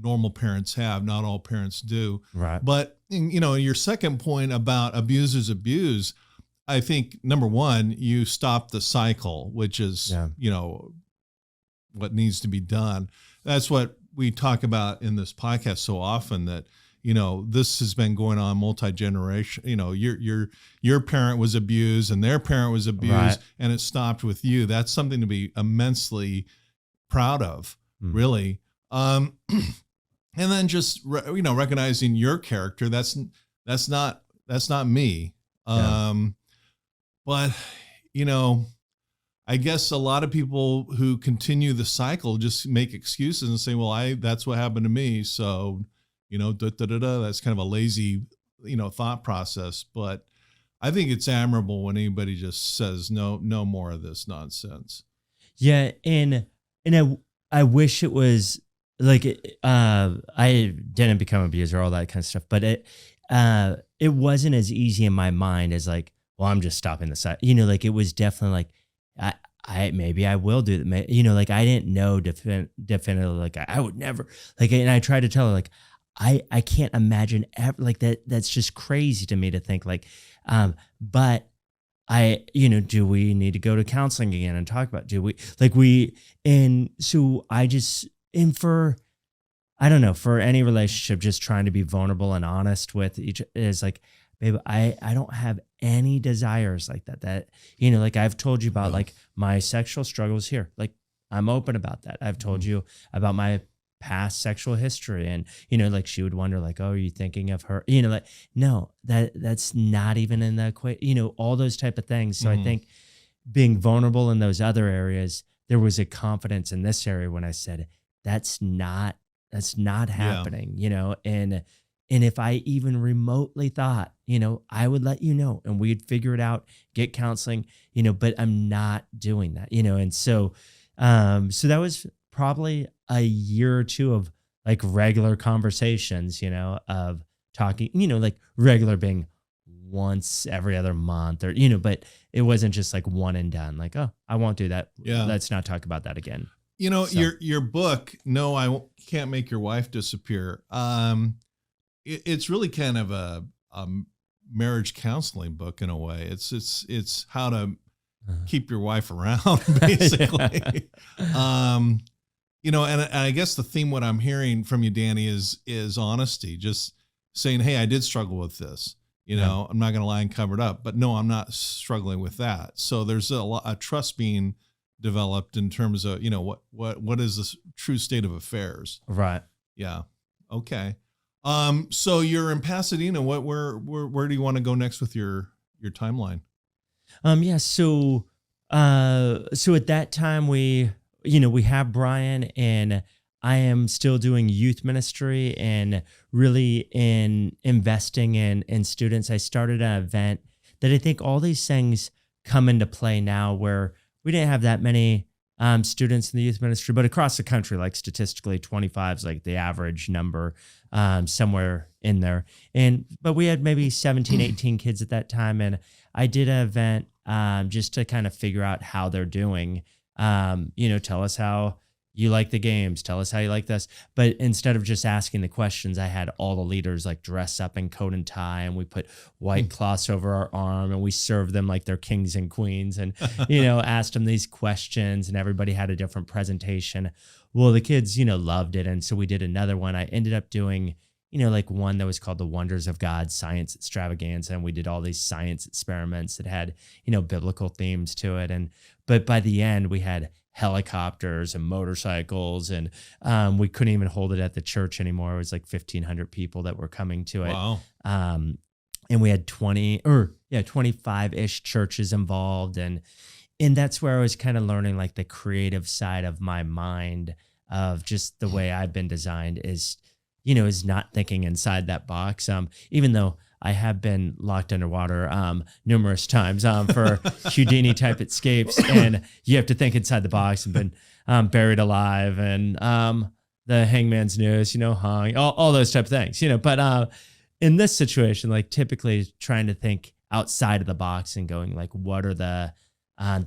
normal parents have. Not all parents do. Right. But, your second point about abusers abuse, I think, number one, you stop the cycle, which is, what needs to be done. That's what we talk about in this podcast so often, that, this has been going on multi-generation. Your parent was abused and their parent was abused, and it stopped with you. That's something to be immensely proud of, really. And then just, recognizing your character, that's not me. But, I guess a lot of people who continue the cycle just make excuses and say, well, that's what happened to me. So, that's kind of a lazy, thought process. But I think it's admirable when anybody just says, no more of this nonsense. Yeah. And I wish it was like, I didn't become an abuser, all that kind of stuff, but it wasn't as easy in my mind as like, well, I'm just stopping the cycle. It was definitely like, maybe I will do that. I didn't know definitively, like I would never, and I tried to tell her, like, I can't imagine ever, like that. That's just crazy to me to think, like, but do we need to go to counseling again and talk about, I don't know, for any relationship, just trying to be vulnerable and honest with each is like, babe, I don't have any desires like that, I've told you about like my sexual struggles here. Like I'm open about that. I've told you about my past sexual history, and, she would wonder like, oh, are you thinking of her? No, that's not even in the equation, all those type of things. So I think being vulnerable in those other areas, there was a confidence in this area when I said, that's not happening, and if I even remotely thought, I would let you know and we'd figure it out, get counseling, but I'm not doing that, and so that was probably a year or two of like regular conversations, of talking, like regular being once every other month or, but it wasn't just like one and done, like, oh, I won't do that. Yeah. Let's not talk about that again. Your book, No, I Can't Make Your Wife Disappear. It's really kind of a marriage counseling book in a way. It's how to keep your wife around, basically. And I guess the theme, what I'm hearing from you, Danny, is honesty. Just saying, hey, I did struggle with this. I'm not going to lie and cover it up, but no, I'm not struggling with that. So there's a trust being developed in terms of, what is the true state of affairs. Right. Yeah. Okay. So you're in Pasadena. Where do you want to go next with your timeline? Yeah. So at that time we have Brian, and I am still doing youth ministry and really in investing in students. I started an event that I think all these things come into play now, where we didn't have that many students in the youth ministry, but across the country, like statistically 25 is like the average number, somewhere in there. But we had maybe 17, 18 kids at that time. And I did an event just to kind of figure out how they're doing. Tell us how you like the games, tell us how you like this. But instead of just asking the questions, I had all the leaders like dress up in coat and tie, and we put white cloths over our arm, and we served them like they're kings and queens, and, asked them these questions, and everybody had a different presentation. Well, the kids, loved it. And so we did another one. I ended up doing like one that was called the Wonders of God Science Extravaganza. And we did all these science experiments that had, biblical themes to it. But by the end, we had helicopters and motorcycles, and we couldn't even hold it at the church anymore. It was like 1,500 people that were coming to it. Wow. And we had 25-ish churches involved. And that's where I was kind of learning like the creative side of my mind, of just the way I've been designed is not thinking inside that box. Even though I have been locked underwater numerous times for Houdini type escapes, and you have to think inside the box, and been buried alive, and the hangman's noose, hung, all those type of things, But in this situation, like typically trying to think outside of the box and going like, what are the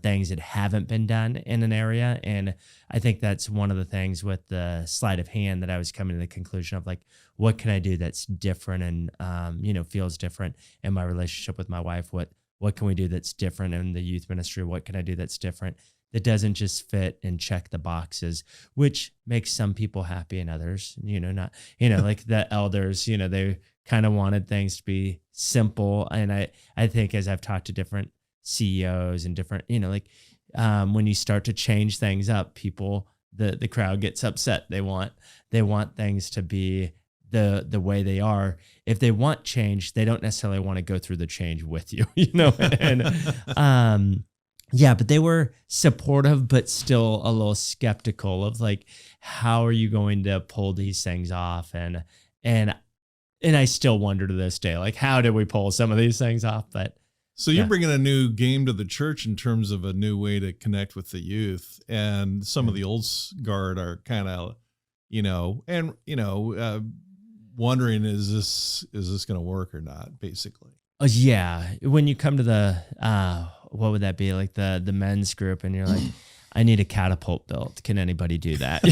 things that haven't been done in an area. And I think that's one of the things with the sleight of hand that I was coming to the conclusion of, like, what can I do that's different and, feels different in my relationship with my wife? What can we do that's different in the youth ministry? What can I do that's different that doesn't just fit and check the boxes, which makes some people happy and others, not, like the elders, they kind of wanted things to be simple. And I think as I've talked to different CEOs and different, when you start to change things up, people, the crowd gets upset. They want things to be the way they are. If they want change, they don't necessarily want to go through the change with you, and but they were supportive, but still a little skeptical of like, how are you going to pull these things off? And I still wonder to this day, like, how did we pull some of these things off? But so you're bringing a new game to the church in terms of a new way to connect with the youth, and some of the old guard are kind of, wondering, is this going to work or not, basically. When you come to the, what would that be? Like the men's group, and you're like, I need a catapult built. Can anybody do that?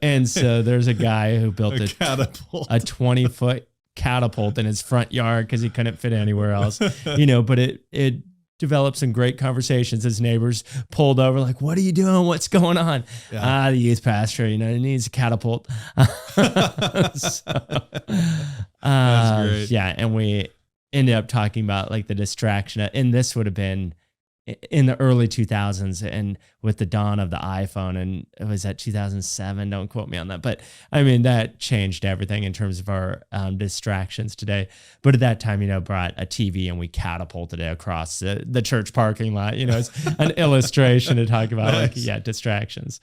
And so there's a guy who built a catapult, a 20-foot catapult in his front yard because he couldn't fit anywhere else, but it developed some great conversations. His neighbors pulled over like, what are you doing? What's going on? The youth pastor, he needs a catapult. That's great. And we ended up talking about like the distraction, and this would have been in the early 2000s, and with the dawn of the iPhone, and it was at 2007. Don't quote me on that, but I mean, that changed everything in terms of our distractions today. But at that time, brought a TV and we catapulted it across the church parking lot. It's an illustration to talk about distractions.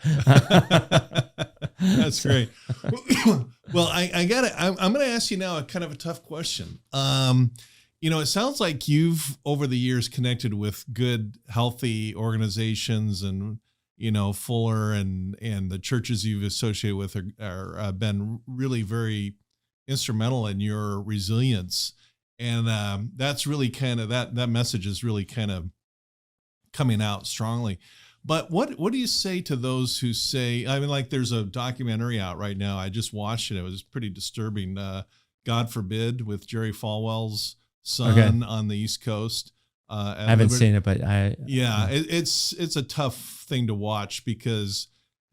That's great. Well, I'm going to ask you now a kind of a tough question. It sounds like you've over the years connected with good, healthy organizations, and, Fuller and the churches you've associated with are been really very instrumental in your resilience. And that's really kind of that message is really kind of coming out strongly. But what do you say to those who say, I mean, like there's a documentary out right now. I just watched it. It was pretty disturbing. God Forbid, with Jerry Falwell's son on the East Coast. I haven't seen it, but it's a tough thing to watch because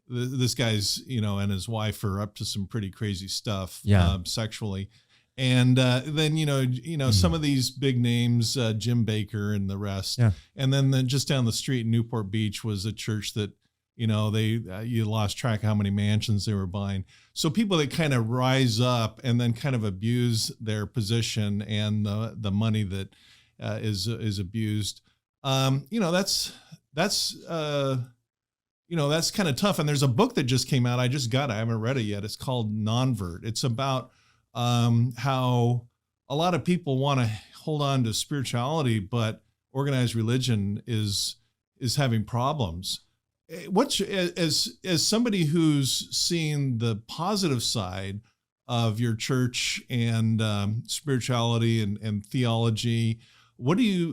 this guy's, and his wife are up to some pretty crazy stuff sexually. And then, some of these big names, Jim Bakker and the rest. Yeah. And then just down the street in Newport Beach was a church that, you lost track of how many mansions they were buying. So people that kind of rise up and then kind of abuse their position and the money that is abused. That's kind of tough. And there's a book that just came out. I haven't read it yet. It's called Nonvert. It's about how a lot of people want to hold on to spirituality, but organized religion is having problems. As somebody who's seen the positive side of your church and spirituality and theology,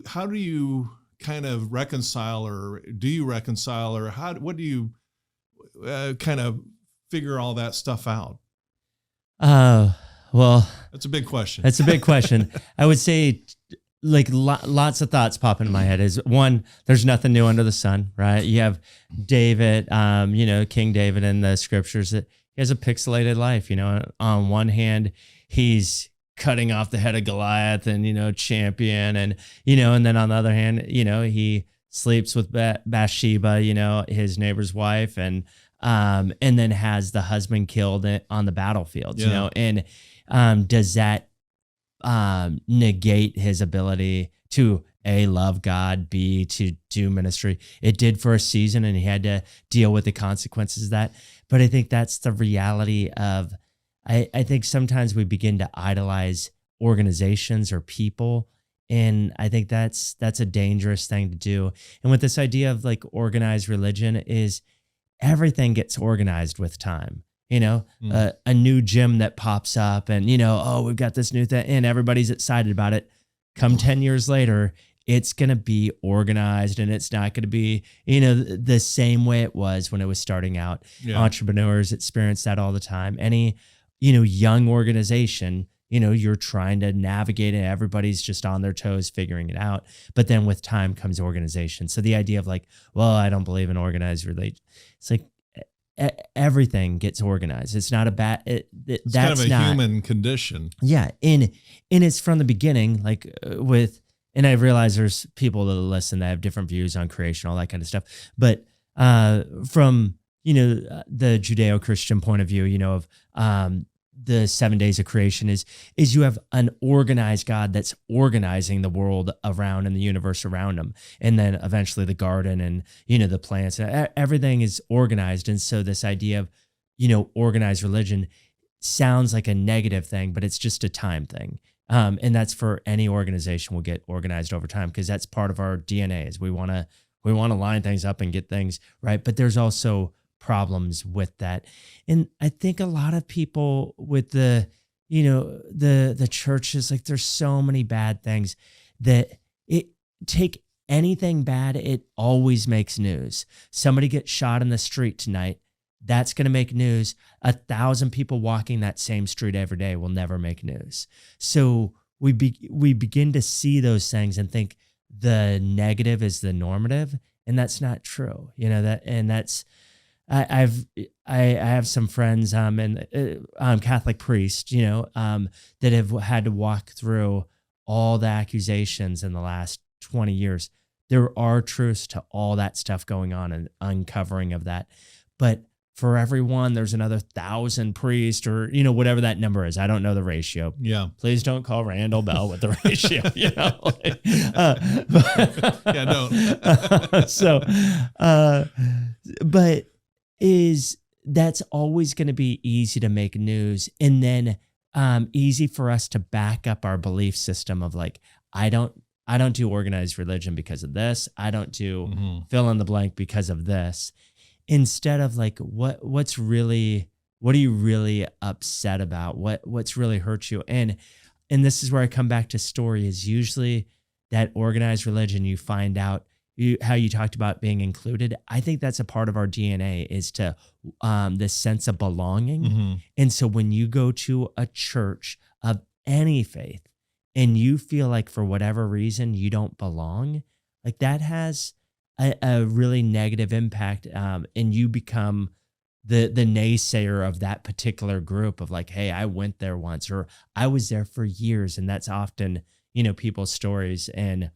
how do you kind of reconcile, or do you reconcile, or what do you kind of figure all that stuff out? Well, that's a big question. That's a big question. I would say, like, lots of thoughts pop into my head. Is one, there's nothing new under the sun, right? You have David, King David in the scriptures that he has a pixelated life. On one hand, he's cutting off the head of Goliath and, champion. And, and then on the other hand, he sleeps with Bathsheba, his neighbor's wife, and then has the husband killed on the battlefield, and does that negate his ability to A, love God, B, to do ministry? It did for a season, and he had to deal with the consequences of that. But I think that's the reality of, I think sometimes we begin to idolize organizations or people. And I think that's a dangerous thing to do. And with this idea of like organized religion is everything gets organized with time. A new gym that pops up and, we've got this new thing and everybody's excited about it. Come 10 years later, it's going to be organized and it's not going to be, the same way it was when it was starting out. Yeah. Entrepreneurs experience that all the time. Any, young organization, you're trying to navigate it. Everybody's just on their toes figuring it out. But then with time comes organization. So the idea of like, well, I don't believe in organized religion. It's like everything gets organized. It's not a bad, it's kind of a human condition. Yeah. And it's from the beginning, like and I realize there's people that listen that have different views on creation, all that kind of stuff. But from, the Judeo-Christian point of view, of the 7 days of creation is you have an organized God that's organizing the world around and the universe around him. And then eventually the garden and, the plants, everything is organized. And so this idea of, organized religion sounds like a negative thing, but it's just a time thing. And that's for any organization will get organized over time because that's part of our DNA is we want to line things up and get things right. But there's also problems with that. And I think a lot of people with the churches, like there's so many bad things that take anything bad, it always makes news. Somebody gets shot in the street tonight. That's going to make news. 1,000 people walking that same street every day will never make news. So we begin to see those things and think the negative is the normative, and that's not true. I have some friends and Catholic priests, that have had to walk through all the accusations in the last 20 years. There are truths to all that stuff going on and uncovering of that. But for everyone, there's another 1,000 priests or, whatever that number is. I don't know the ratio. Yeah. Please don't call RandallBell with the ratio, Yeah, don't. But that's always going to be easy to make news. And then easy for us to back up our belief system of like, I don't do organized religion because of this. I don't do fill in the blank because of this. Instead of like, what are you really upset about? What's really hurt you? And this is where I come back to story is usually that organized religion, you find out how you talked about being included. I think that's a part of our DNA is to this sense of belonging. Mm-hmm. And so when you go to a church of any faith and you feel like for whatever reason you don't belong, like that has a really negative impact, and you become the naysayer of that particular group of like, hey, I went there once or I was there for years. And that's often, people's stories. And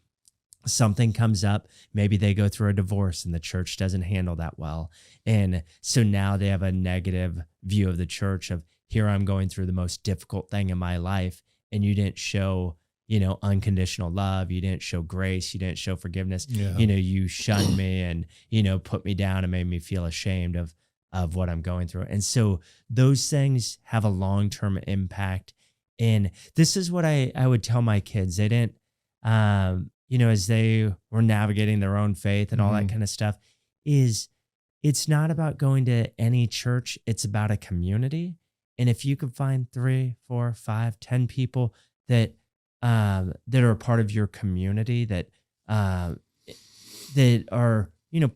something comes up, maybe they go through a divorce and the church doesn't handle that well. And so now they have a negative view of the church of here I'm going through the most difficult thing in my life. And you didn't show unconditional love. You didn't show grace. You didn't show forgiveness. Yeah. You shunned me and, put me down and made me feel ashamed of what I'm going through. And so those things have a long-term impact. And this is what I would tell my kids. They didn't, as they were navigating their own faith and all that kind of stuff is it's not about going to any church. It's about a community. And if you can find 3, 4, 5, 10 people that are a part of your community that are,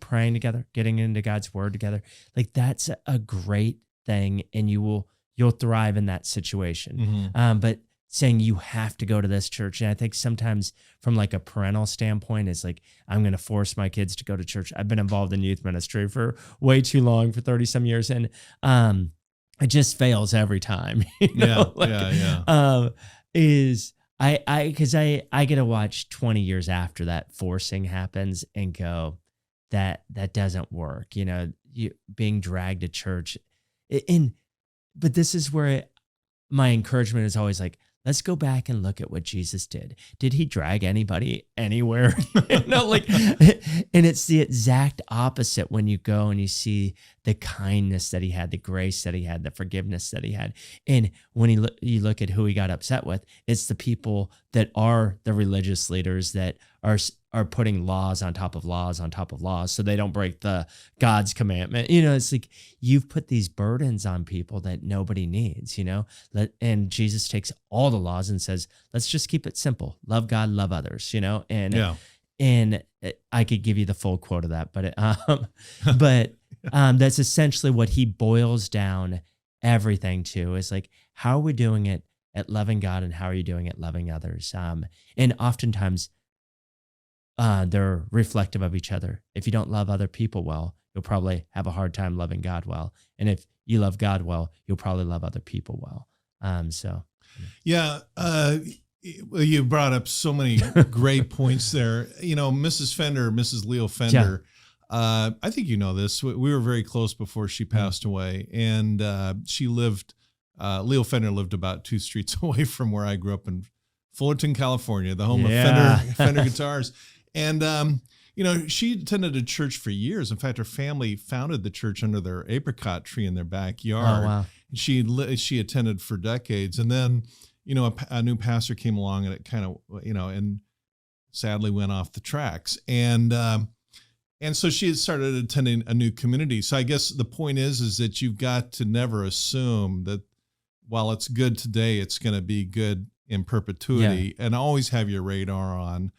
praying together, getting into God's word together, like that's a great thing. And you'll thrive in that situation. Mm-hmm. But saying you have to go to this church. And I think sometimes from like a parental standpoint, it's like, I'm going to force my kids to go to church. I've been involved in youth ministry for way too long, for 30 some years. And it just fails every time. Is because I get to watch 20 years after that forcing happens and go, that doesn't work. You being dragged to church, but this is where my encouragement is always like, let's go back and look at what Jesus did. Did he drag anybody anywhere? And it's the exact opposite when you go and you see the kindness that he had, the grace that he had, the forgiveness that he had. And when you look at who he got upset with, it's the people that are the religious leaders that are putting laws on top of laws on top of laws so they don't break the God's commandment. It's like you've put these burdens on people that nobody needs, and Jesus takes all the laws and says, let's just keep it simple. Love God, love others, and I could give you the full quote of that, but that's essentially what he boils down everything to is like, how are we doing it at loving God and how are you doing it loving others? And oftentimes, they're reflective of each other. If you don't love other people well, you'll probably have a hard time loving God well. And if you love God well, you'll probably love other people well. You brought up so many great points there. Mrs. Leo Fender, I think you know this. We were very close before she passed away. And she lived, Leo Fender lived about 2 streets away from where I grew up in Fullerton, California, the home of Fender guitars. And, she attended a church for years. In fact, her family founded the church under their apricot tree in their backyard. Oh, wow. She attended for decades. And then, a new pastor came along and it kind of, and sadly went off the tracks. And so she had started attending a new community. So I guess the point is that you've got to never assume that while it's good today, it's going to be good in perpetuity, and always have your radar on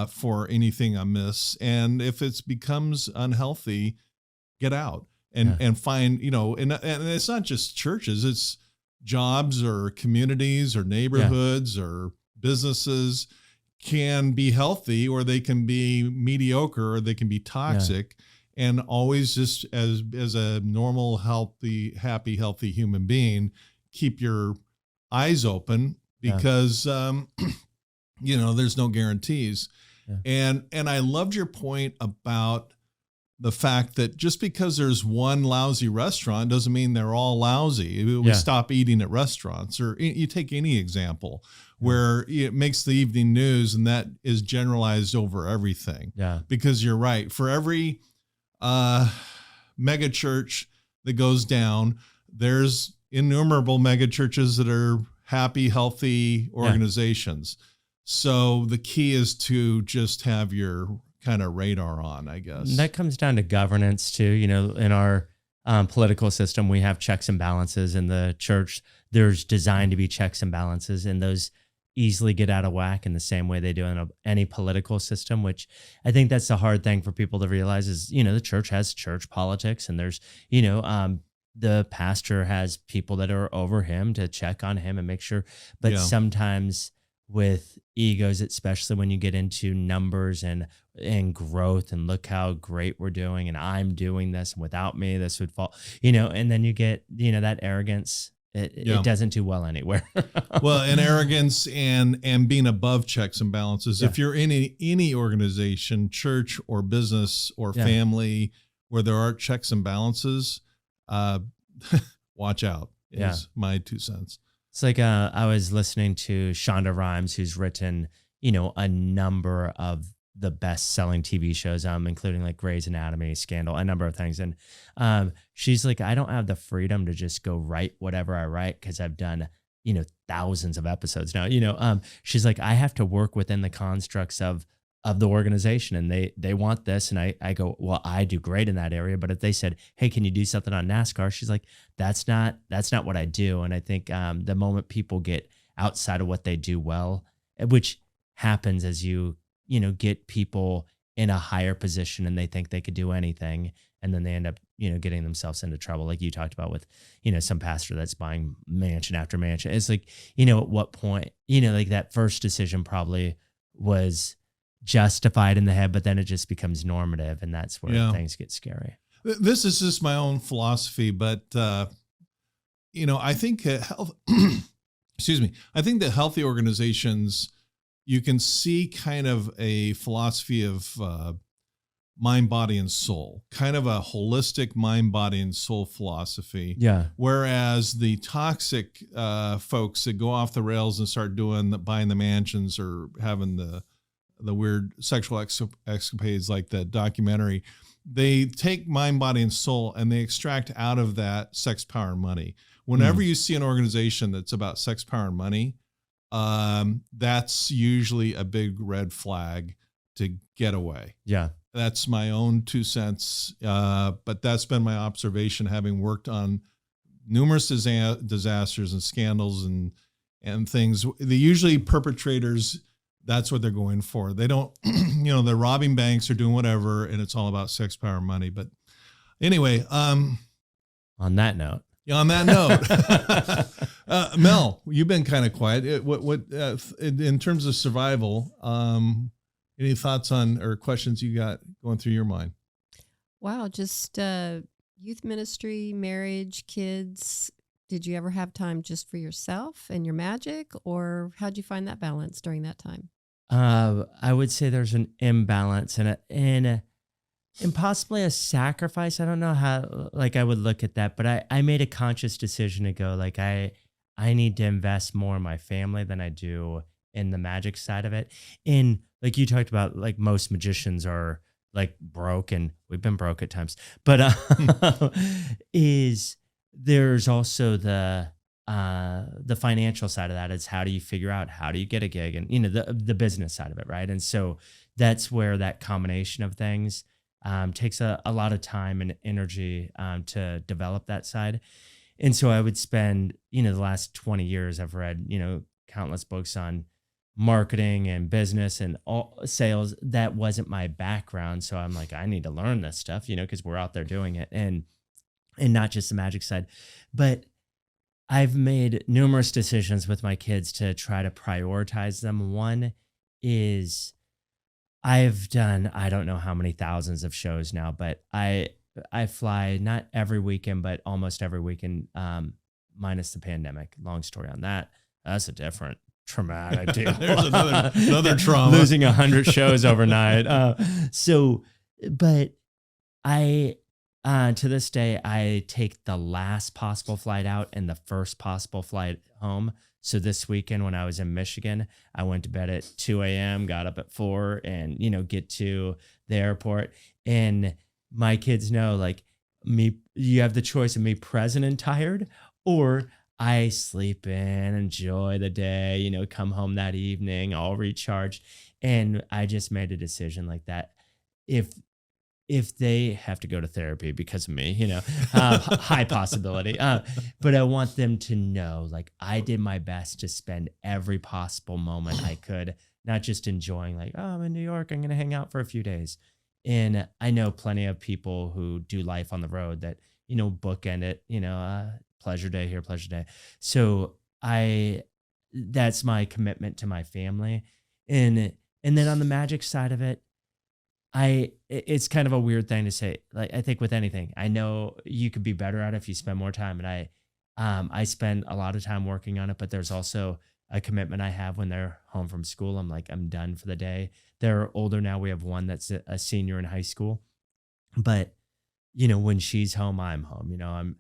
for anything amiss. And if it becomes unhealthy, get out and find, and it's not just churches, it's jobs or communities or neighborhoods or businesses can be healthy or they can be mediocre or they can be toxic. And always just as a normal, healthy human being, keep your eyes open because, there's no guarantees. And I loved your point about the fact that just because there's one lousy restaurant doesn't mean they're all lousy. We stop eating at restaurants, or you take any example where it makes the evening news and that is generalized over everything. Because you're right. For every mega church that goes down, there's innumerable mega churches that are happy, healthy organizations. So the key is to just have your kind of radar on, I guess. That comes down to governance too. In our political system, we have checks and balances. In the church, there's designed to be checks and balances, and those easily get out of whack in the same way they do in any political system, which I think that's the hard thing for people to realize is, the church has church politics, and there's, the pastor has people that are over him to check on him and make sure. But sometimes with egos, especially when you get into numbers and growth and look how great we're doing and I'm doing this and without me, this would fall, and then you get, that arrogance. It doesn't do well anywhere. Well, and arrogance and being above checks and balances. If you're in any organization, church or business or family where there are checks and balances, watch out is my 2 cents. It's like I was listening to Shonda Rhimes, who's written, a number of the best-selling TV shows, including like Grey's Anatomy, Scandal, a number of things. And she's like, I don't have the freedom to just go write whatever I write because I've done, thousands of episodes now. She's like, I have to work within the constructs of the organization, and they want this. And I go, well, I do great in that area. But if they said, hey, can you do something on NASCAR? She's like, that's not what I do. And I think the moment people get outside of what they do well, which happens as you get people in a higher position and they think they could do anything. And then they end up, getting themselves into trouble. Like you talked about with, some pastor that's buying mansion after mansion. It's like, at what point, like that first decision probably was justified in the head, but then it just becomes normative, and that's where things get scary. This is just my own philosophy, but I think health, excuse me, I think that healthy organizations, you can see kind of a philosophy of mind, body, and soul, kind of a holistic mind, body, and soul philosophy. Yeah. Whereas the toxic folks that go off the rails and start buying the mansions or having the weird sexual escapades like the documentary, they take mind, body, and soul and they extract out of that sex, power, and money. Whenever you see an organization that's about sex, power, and money, that's usually a big red flag to get away. Yeah. That's my own 2 cents. But that's been my observation, having worked on numerous disasters and scandals and things. The usually perpetrators, that's what they're going for. They don't, they're robbing banks or doing whatever, and it's all about sex, power, and money. But anyway, on that note. Yeah, on that note, Mel, you've been kind of quiet. What in terms of survival? Any thoughts on or questions you got going through your mind? Wow, just youth ministry, marriage, kids. Did you ever have time just for yourself and your magic, or how'd you find that balance during that time? I would say there's an imbalance and possibly a sacrifice. I don't know how, I would look at that, but I made a conscious decision to go, I need to invest more in my family than I do in the magic side of it. And like you talked about, most magicians are broke, and we've been broke at times, but there's also the financial side of that. Is how do you figure out, how do you get a gig, and the business side of it, right? And so that's where that combination of things takes a lot of time and energy to develop that side. And so I would spend, the last 20 years I've read, countless books on marketing and business and all sales. That wasn't my background. So I'm I need to learn this stuff, because we're out there doing it, and not just the magic side. But I've made numerous decisions with my kids to try to prioritize them. One is I've done, I don't know how many thousands of shows now, but I fly not every weekend, but almost every weekend, minus the pandemic. Long story on that. That's a different traumatic deal. There's another trauma. Losing 100 shows overnight. But I, to this day, I take the last possible flight out and the first possible flight home. So this weekend when I was in Michigan, I went to bed at 2 a.m., got up at 4 and, get to the airport. And my kids know, me, you have the choice of me present and tired, or I sleep in, enjoy the day, come home that evening, all recharged. And I just made a decision like that. If they have to go to therapy because of me, high possibility. But I want them to know, I did my best to spend every possible moment I could, not just enjoying I'm in New York, I'm going to hang out for a few days. And I know plenty of people who do life on the road that, bookend it, pleasure day here, pleasure day. So that's my commitment to my family. And then on the magic side of it, it's kind of a weird thing to say. I think with anything, I know you could be better at it if you spend more time. And I spend a lot of time working on it, but there's also a commitment I have when they're home from school. I'm done for the day. They're older now. We have one that's a senior in high school, but when she's home, I'm home. I'm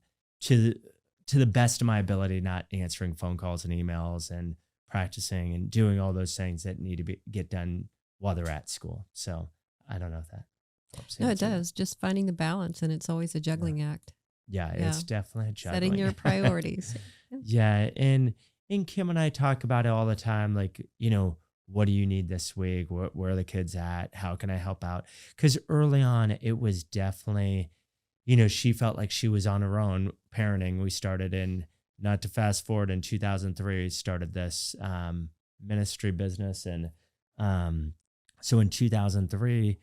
to the best of my ability, not answering phone calls and emails and practicing and doing all those things that need to get done while they're at school. So I don't know if that helps. No, it does. Just finding the balance, and it's always a juggling act. Yeah, it's definitely a juggling. Setting your priorities. Yeah, and Kim and I talk about it all the time. What do you need this week? Where are the kids at? How can I help out? Because early on, it was definitely, she felt like she was on her own parenting. We started not to fast forward, in 2003, started this ministry business. And so in 2003,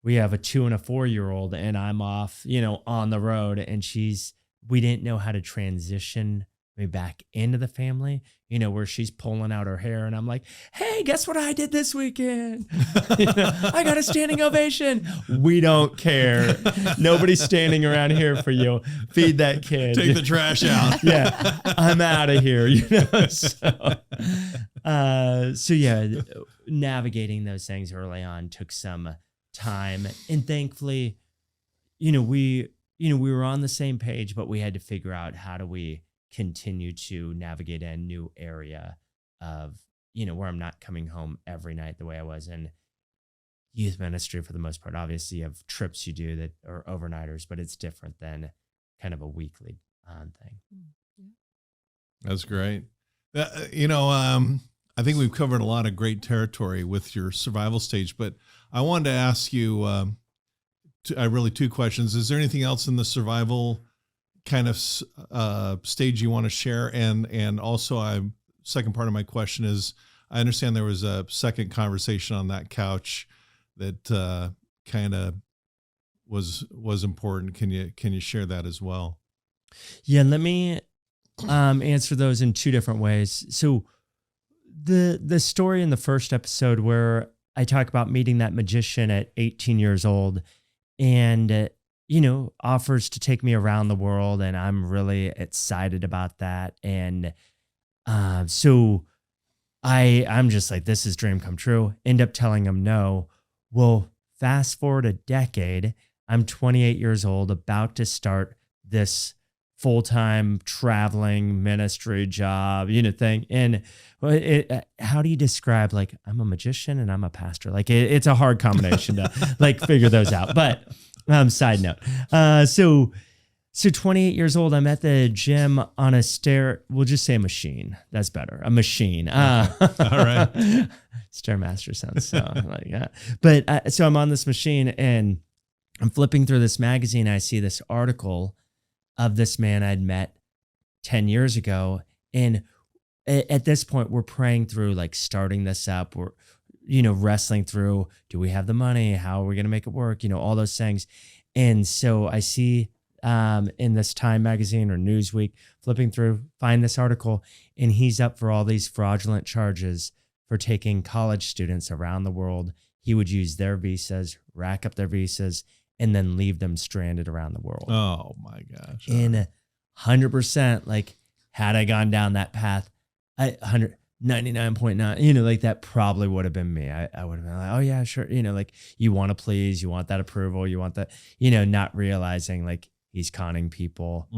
we have a 2 and a 4-year-old, and I'm off, on the road, and we didn't know how to transition me back into the family, you know, where she's pulling out her hair and I'm like, hey, guess what I did this weekend? You know, I got a standing ovation. We don't care. Nobody's standing around here for you. Feed that kid. Take the trash out. Yeah, I'm out of here. You know, so yeah, navigating those things early on took some time, and thankfully, we were on the same page, but we had to figure out how do we continue to navigate a new area of, where I'm not coming home every night the way I was in youth ministry for the most part. Obviously, you have trips you do that are overnighters, but it's different than kind of a weekly thing. That's great. I think we've covered a lot of great territory with your survival stage, but I wanted to ask you really two questions. Is there anything else in the survival kind of stage you want to share? And also, second part of my question is, I understand there was a second conversation on that couch that kind of was important. Can you share that as well? Yeah, let me answer those in two different ways. So the story in the first episode where I talk about meeting that magician at 18 years old and, offers to take me around the world. And I'm really excited about that. And so I'm just like, this is dream come true. End up telling him no. Well, fast forward a decade. I'm 28 years old, about to start this full-time traveling ministry job, thing. And how do you describe, like, I'm a magician and I'm a pastor? Like, it's a hard combination to like figure those out. But side note, so 28 years old, I'm at the gym on a we'll just say a machine. That's better. A machine. All right. Stairmaster sounds so like that. But so I'm on this machine and I'm flipping through this magazine. I see this article of this man I'd met 10 years ago. And at this point, we're praying through, like, starting this up. We're, wrestling through, do we have the money? How are we going to make it work? All those things. And so I see in this Time magazine or Newsweek, flipping through, find this article, and he's up for all these fraudulent charges for taking college students around the world. He would use their visas, rack up their visas, and then leave them stranded around the world. Oh my gosh. And 100%, like, had I gone down that path, 99.9, like, that probably would have been me. I would have been like, oh yeah, sure. Like, you want to please, you want that approval, you want that, not realizing, like, he's conning people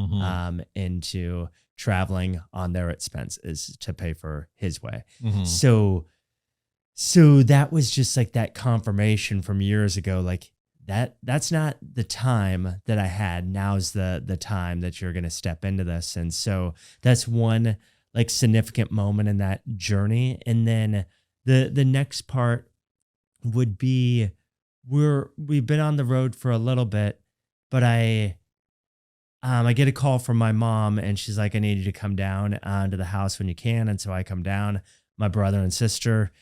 into traveling on their expenses to pay for his way. Mm-hmm. So that was just like that confirmation from years ago, like, that's not the time that I had. Now's the time that you're going to step into this. And so that's one, like, significant moment in that journey. And then the next part would be we've been on the road for a little bit, but I get a call from my mom and she's like, I need you to come down to the house when you can. And so I come down, my brother and sister.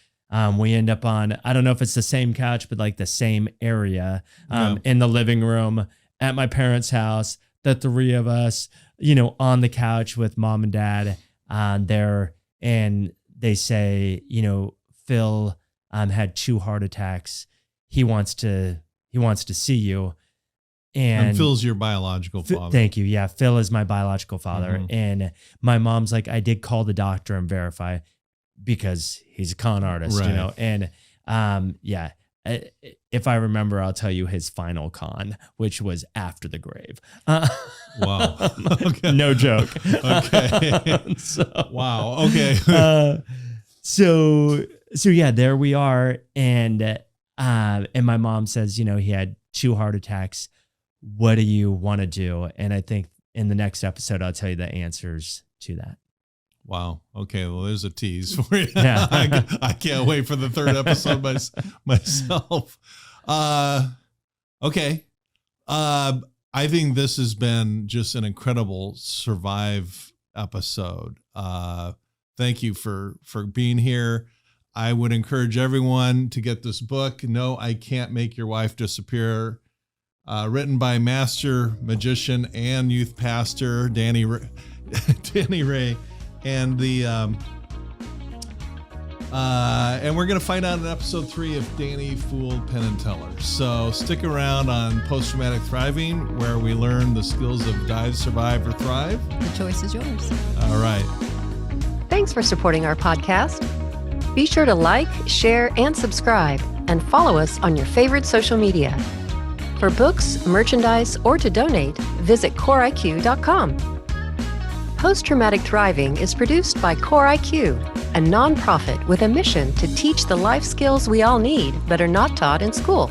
We end up on, I don't know if it's the same couch, but like the same area in the living room at my parents' house, the three of us, on the couch with mom and dad there. And they say, Phil had 2 heart attacks. He wants to see you. And Phil's your biological father. Thank you. Yeah. Phil is my biological father. Mm-hmm. And my mom's like, I did call the doctor and verify, because he's a con artist, right. And if I remember, I'll tell you his final con, which was after the grave. Wow. Okay. No joke. Okay. Wow. Okay. So yeah, there we are. And my mom says, he had 2 heart attacks. What do you want to do? And I think in the next episode, I'll tell you the answers to that. Wow. Okay. Well, there's a tease for you. Yeah. I can't wait for the 3rd episode myself. Okay. I think this has been just an incredible survive episode. Thank you for being here. I would encourage everyone to get this book. No, I Can't Make Your Wife Disappear. Written by master magician and youth pastor Danny Danny Ray, and and we're going to find out in episode 3 if Danny fooled Penn and Teller. So stick around on Post-Traumatic Thriving, where we learn the skills of dive, survive, or thrive. The choice is yours. All right. Thanks for supporting our podcast. Be sure to like, share, and subscribe, and follow us on your favorite social media. For books, merchandise, or to donate, visit CoreIQ.com. Post-Traumatic Thriving is produced by CoreIQ, a nonprofit with a mission to teach the life skills we all need but are not taught in school.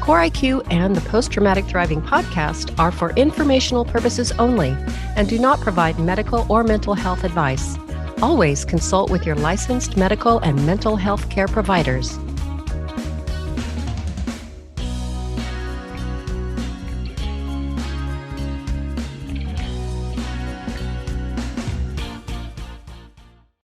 CoreIQ and the Post-Traumatic Thriving podcast are for informational purposes only and do not provide medical or mental health advice. Always consult with your licensed medical and mental health care providers.